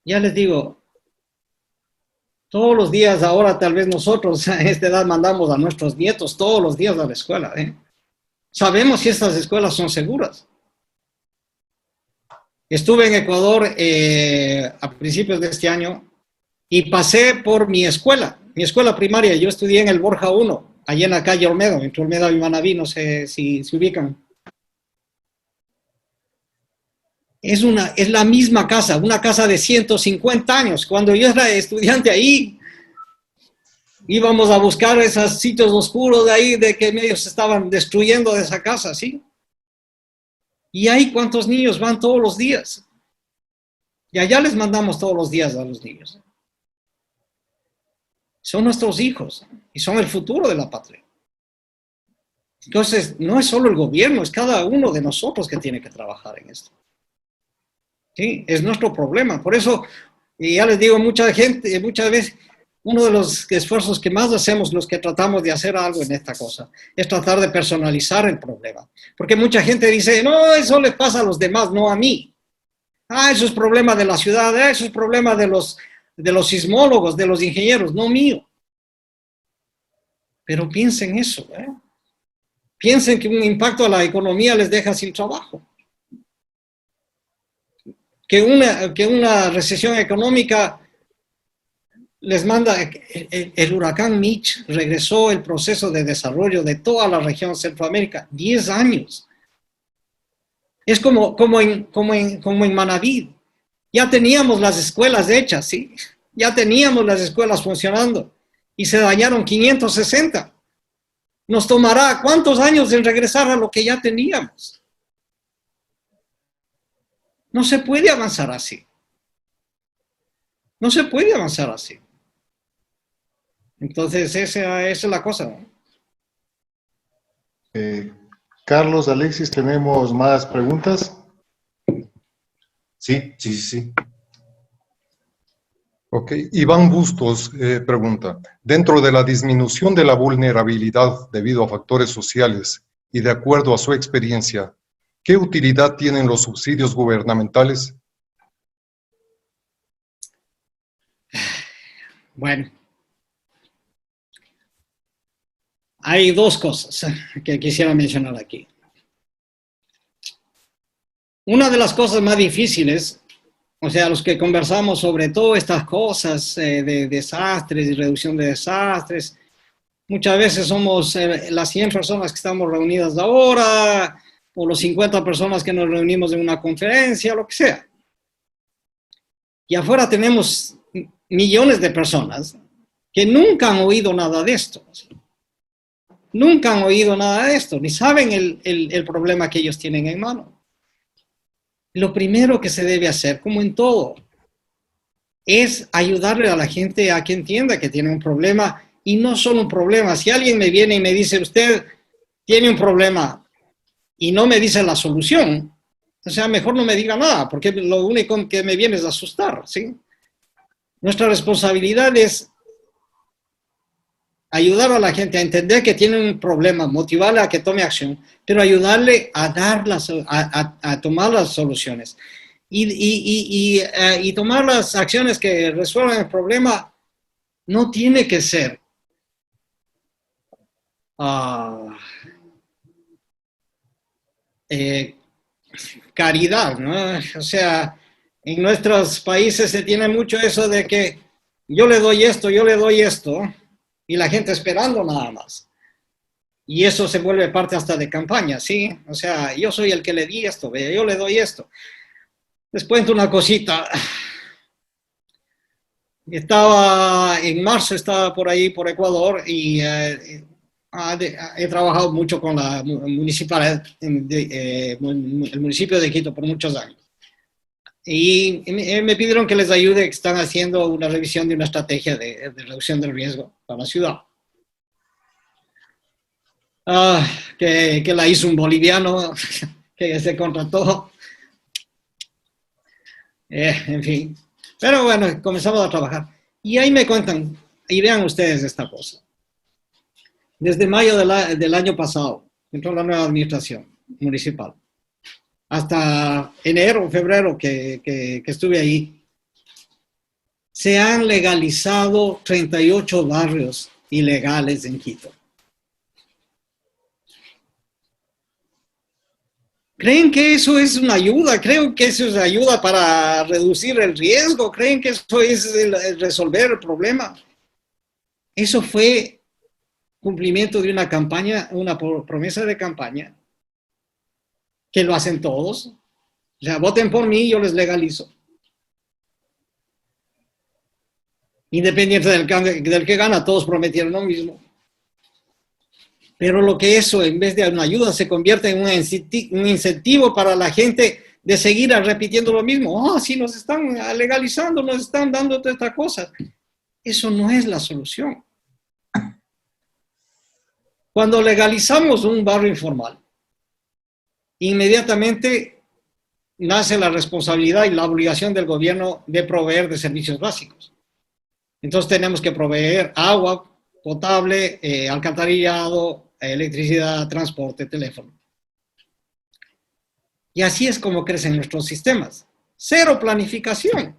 Ya les digo, todos los días ahora tal vez nosotros a esta edad mandamos a nuestros nietos todos los días a la escuela, ¿eh? Sabemos si estas escuelas son seguras. Estuve en Ecuador a principios de este año y pasé por mi escuela primaria. Yo estudié en el Borja 1, allá en la calle Olmedo, entre Olmedo y Manabí, no sé si se ubican. Es la misma casa, una casa de 150 años. Cuando yo era estudiante ahí, íbamos a buscar esos sitios oscuros de ahí, de que medio se estaban destruyendo de esa casa, ¿sí? Y ahí cuántos niños van todos los días. Y allá les mandamos todos los días a los niños. Son nuestros hijos y son el futuro de la patria. Entonces, no es solo el gobierno, es cada uno de nosotros que tiene que trabajar en esto. ¿Sí? Es nuestro problema. Por eso, y ya les digo, muchas veces, uno de los esfuerzos que más hacemos, los que tratamos de hacer algo en esta cosa, es tratar de personalizar el problema. Porque mucha gente dice, no, eso le pasa a los demás, no a mí. Eso es problema de la ciudad, eso es problema de los sismólogos, de los ingenieros, no mío. Pero piensen eso, ¿eh? Piensen que un impacto a la economía les deja sin trabajo. Que una recesión económica les manda, el huracán Mitch regresó el proceso de desarrollo de toda la región de Centroamérica, 10 años. Es como en Manaví. Ya teníamos las escuelas hechas, ¿sí? Ya teníamos las escuelas funcionando y se dañaron 560. Nos tomará ¿cuántos años en regresar a lo que ya teníamos? No se puede avanzar así. No se puede avanzar así. Entonces, esa es la cosa, ¿no? Carlos, Alexis, ¿tenemos más preguntas? Sí, sí, sí, sí. Ok, Iván Bustos pregunta, dentro de la disminución de la vulnerabilidad debido a factores sociales y de acuerdo a su experiencia, ¿qué utilidad tienen los subsidios gubernamentales? Bueno, hay dos cosas que quisiera mencionar aquí. Una de las cosas más difíciles, o sea, los que conversamos sobre todas estas cosas de desastres y reducción de desastres, muchas veces somos las 100 personas que estamos reunidas ahora, o los 50 personas que nos reunimos en una conferencia, lo que sea. Y afuera tenemos millones de personas que nunca han oído nada de esto. Nunca han oído nada de esto, ni saben el problema que ellos tienen en mano. Lo primero que se debe hacer, como en todo, es ayudarle a la gente a que entienda que tiene un problema, y no solo un problema. Si alguien me viene y me dice, usted tiene un problema, y no me dice la solución, o sea, mejor no me diga nada, porque lo único que me viene es asustar, ¿sí? Nuestra responsabilidad es ayudar a la gente a entender que tiene un problema, motivarle a que tome acción, pero ayudarle a a tomar las soluciones. Y tomar las acciones que resuelvan el problema no tiene que ser caridad, ¿no? O sea, en nuestros países se tiene mucho eso de que yo le doy esto, y la gente esperando nada más. Y eso se vuelve parte hasta de campaña, ¿sí? O sea, yo soy el que le di esto, yo le doy esto. Les cuento una cosita. En marzo estaba por ahí, por Ecuador, y he trabajado mucho con la municipalidad, el municipio de Quito por muchos años. Y me pidieron que les ayude, que están haciendo una revisión de una estrategia de reducción del riesgo para la ciudad. Que la hizo un boliviano que se contrató. En fin. Pero bueno, comenzamos a trabajar. Y ahí me cuentan, y vean ustedes esta cosa. Desde mayo del año pasado, entró la nueva administración municipal, hasta enero, febrero que estuve ahí, se han legalizado 38 barrios ilegales en Quito. ¿Creen que eso es una ayuda? ¿Creen que eso es ayuda para reducir el riesgo? ¿Creen que eso es resolver el problema? Eso fue cumplimiento de una campaña, una promesa de campaña, que lo hacen todos. O sea, voten por mí, yo les legalizo. Independiente del que gana, todos prometieron lo mismo. Pero lo que eso, en vez de una ayuda, se convierte en un incentivo para la gente de seguir repitiendo lo mismo. Sí, nos están legalizando, nos están dando todas estas cosas. Eso no es la solución. Cuando legalizamos un barrio informal, inmediatamente nace la responsabilidad y la obligación del gobierno de proveer de servicios básicos. Entonces tenemos que proveer agua potable, alcantarillado, electricidad, transporte, teléfono. Y así es como crecen nuestros sistemas. Cero planificación.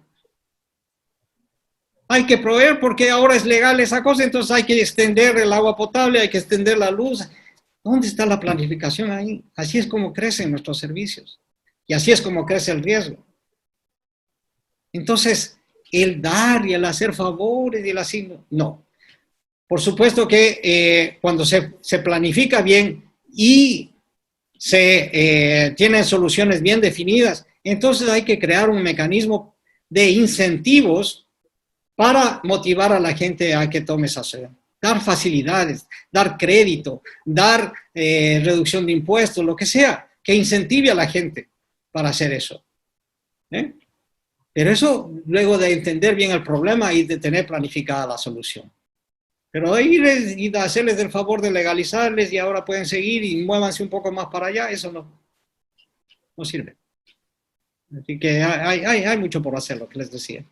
Hay que proveer porque ahora es legal esa cosa, entonces hay que extender el agua potable, hay que extender la luz. ¿Dónde está la planificación ahí? Así es como crecen nuestros servicios. Y así es como crece el riesgo. Entonces, el dar y el hacer favores y el así, no. Por supuesto que cuando se planifica bien y tienen soluciones bien definidas. Entonces hay que crear un mecanismo de incentivos para motivar a la gente a que tome esa acción. Dar facilidades, dar crédito, dar reducción de impuestos, lo que sea, que incentive a la gente para hacer eso. Pero eso luego de entender bien el problema y de tener planificada la solución. Pero ir y hacerles el favor de legalizarles y ahora pueden seguir y muévanse un poco más para allá, eso no sirve. Así que hay mucho por hacer, lo que les decía.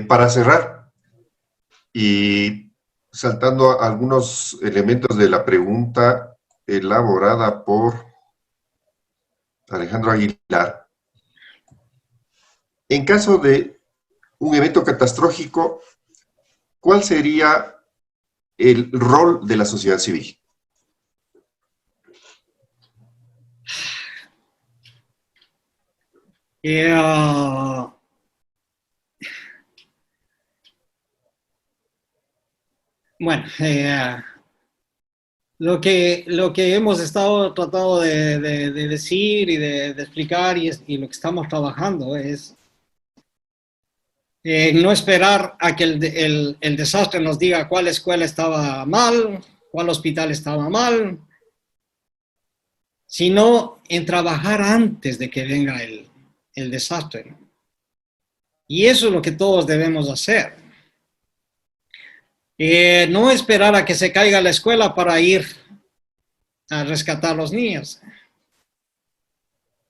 Para cerrar, y saltando a algunos elementos de la pregunta elaborada por Alejandro Aguilar, en caso de un evento catastrófico, ¿cuál sería el rol de la sociedad civil? Bueno, lo que hemos estado tratando de decir y de explicar y lo que estamos trabajando es no esperar a que el desastre nos diga cuál escuela estaba mal, cuál hospital estaba mal, sino en trabajar antes de que venga el desastre. Y eso es lo que todos debemos hacer. No esperar a que se caiga la escuela para ir a rescatar a los niños.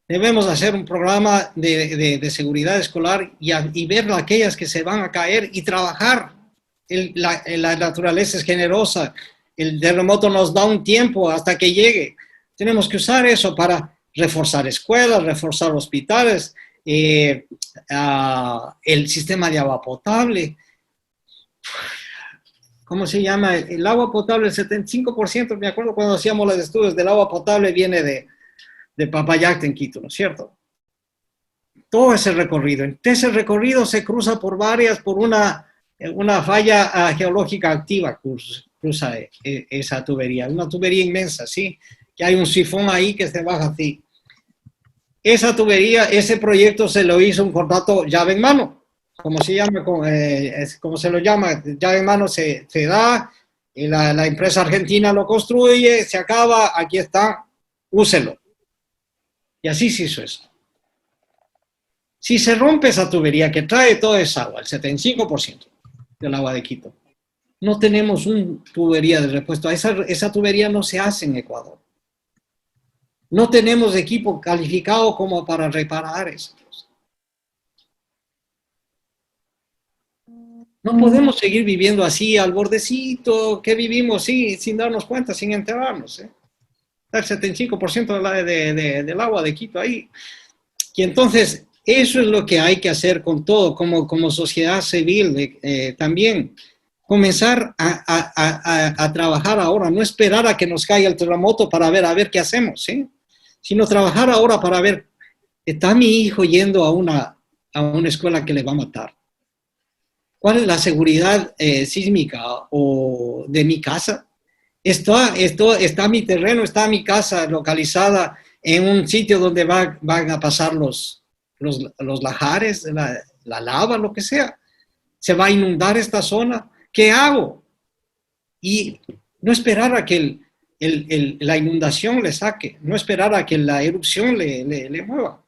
Debemos hacer un programa de seguridad escolar y ver aquellas que se van a caer y trabajar. La naturaleza es generosa. El terremoto nos da un tiempo hasta que llegue. Tenemos que usar eso para reforzar escuelas, reforzar hospitales, el sistema de agua potable. ¿Cómo se llama? El agua potable, el 75%, me acuerdo cuando hacíamos los estudios del agua potable, viene de Papayacta en Quito, ¿no es cierto? Todo ese recorrido. Ese recorrido se cruza por una falla geológica activa, cruza esa tubería, una tubería inmensa, ¿sí? Que hay un sifón ahí que se baja así. Esa tubería, ese proyecto se lo hizo un contrato llave en mano, como se llama, como se lo llama, llave en mano se da, y la empresa argentina lo construye, se acaba, aquí está, úselo. Y así se hizo eso. Si se rompe esa tubería que trae toda esa agua, el 75% del agua de Quito, no tenemos una tubería de repuesto. Esa tubería no se hace en Ecuador. No tenemos equipo calificado como para reparar eso. No podemos seguir viviendo así, al bordecito, que vivimos, sí, sin darnos cuenta, sin enterarnos. Está el 75% del agua de Quito ahí. Y entonces, eso es lo que hay que hacer con todo, como sociedad civil también. Comenzar a trabajar ahora, no esperar a que nos caiga el terremoto para ver qué hacemos, ¿sí? Sino trabajar ahora para ver, ¿está mi hijo yendo a una escuela que le va a matar? ¿Cuál es la seguridad sísmica o de mi casa? ¿Está mi terreno, está mi casa localizada en un sitio donde van a pasar los lajares, la lava, lo que sea? ¿Se va a inundar esta zona? ¿Qué hago? Y no esperar a que la inundación le saque, no esperar a que la erupción le mueva.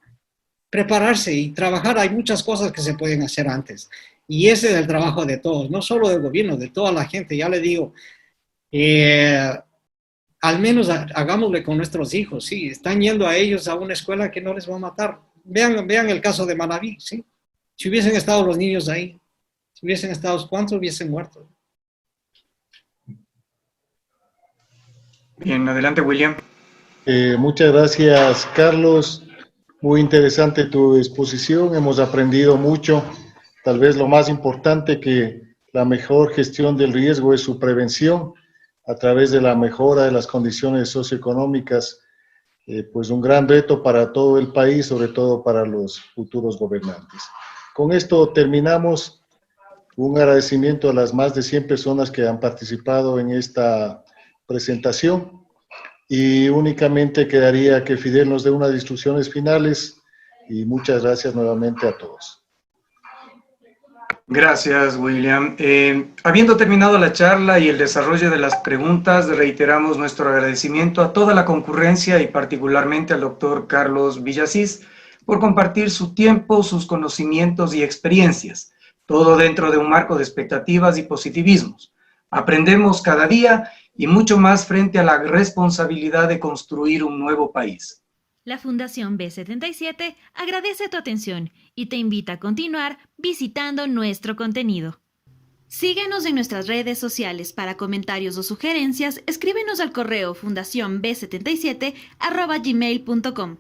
Prepararse y trabajar, hay muchas cosas que se pueden hacer antes. Y ese es el trabajo de todos, no solo del gobierno, de toda la gente. Ya le digo, al menos hagámosle con nuestros hijos, sí, están yendo a ellos a una escuela que no les va a matar. Vean el caso de Manabí, sí. Si hubiesen estado los niños ahí, si hubiesen estado, ¿cuántos hubiesen muerto? Bien, adelante, William. Muchas gracias, Carlos. Muy interesante tu exposición. Hemos aprendido mucho. Tal vez lo más importante, que la mejor gestión del riesgo es su prevención a través de la mejora de las condiciones socioeconómicas, pues un gran reto para todo el país, sobre todo para los futuros gobernantes. Con esto terminamos. Un agradecimiento a las más de 100 personas que han participado en esta presentación. Y únicamente quedaría que Fidel nos dé unas instrucciones finales y muchas gracias nuevamente a todos. Gracias, William. Habiendo terminado la charla y el desarrollo de las preguntas, reiteramos nuestro agradecimiento a toda la concurrencia y particularmente al doctor Carlos Villasís por compartir su tiempo, sus conocimientos y experiencias, todo dentro de un marco de expectativas y positivismos. Aprendemos cada día y mucho más frente a la responsabilidad de construir un nuevo país. La Fundación B77 agradece tu atención y te invita a continuar visitando nuestro contenido. Síguenos en nuestras redes sociales. Para comentarios o sugerencias, escríbenos al correo fundacionb77@gmail.com.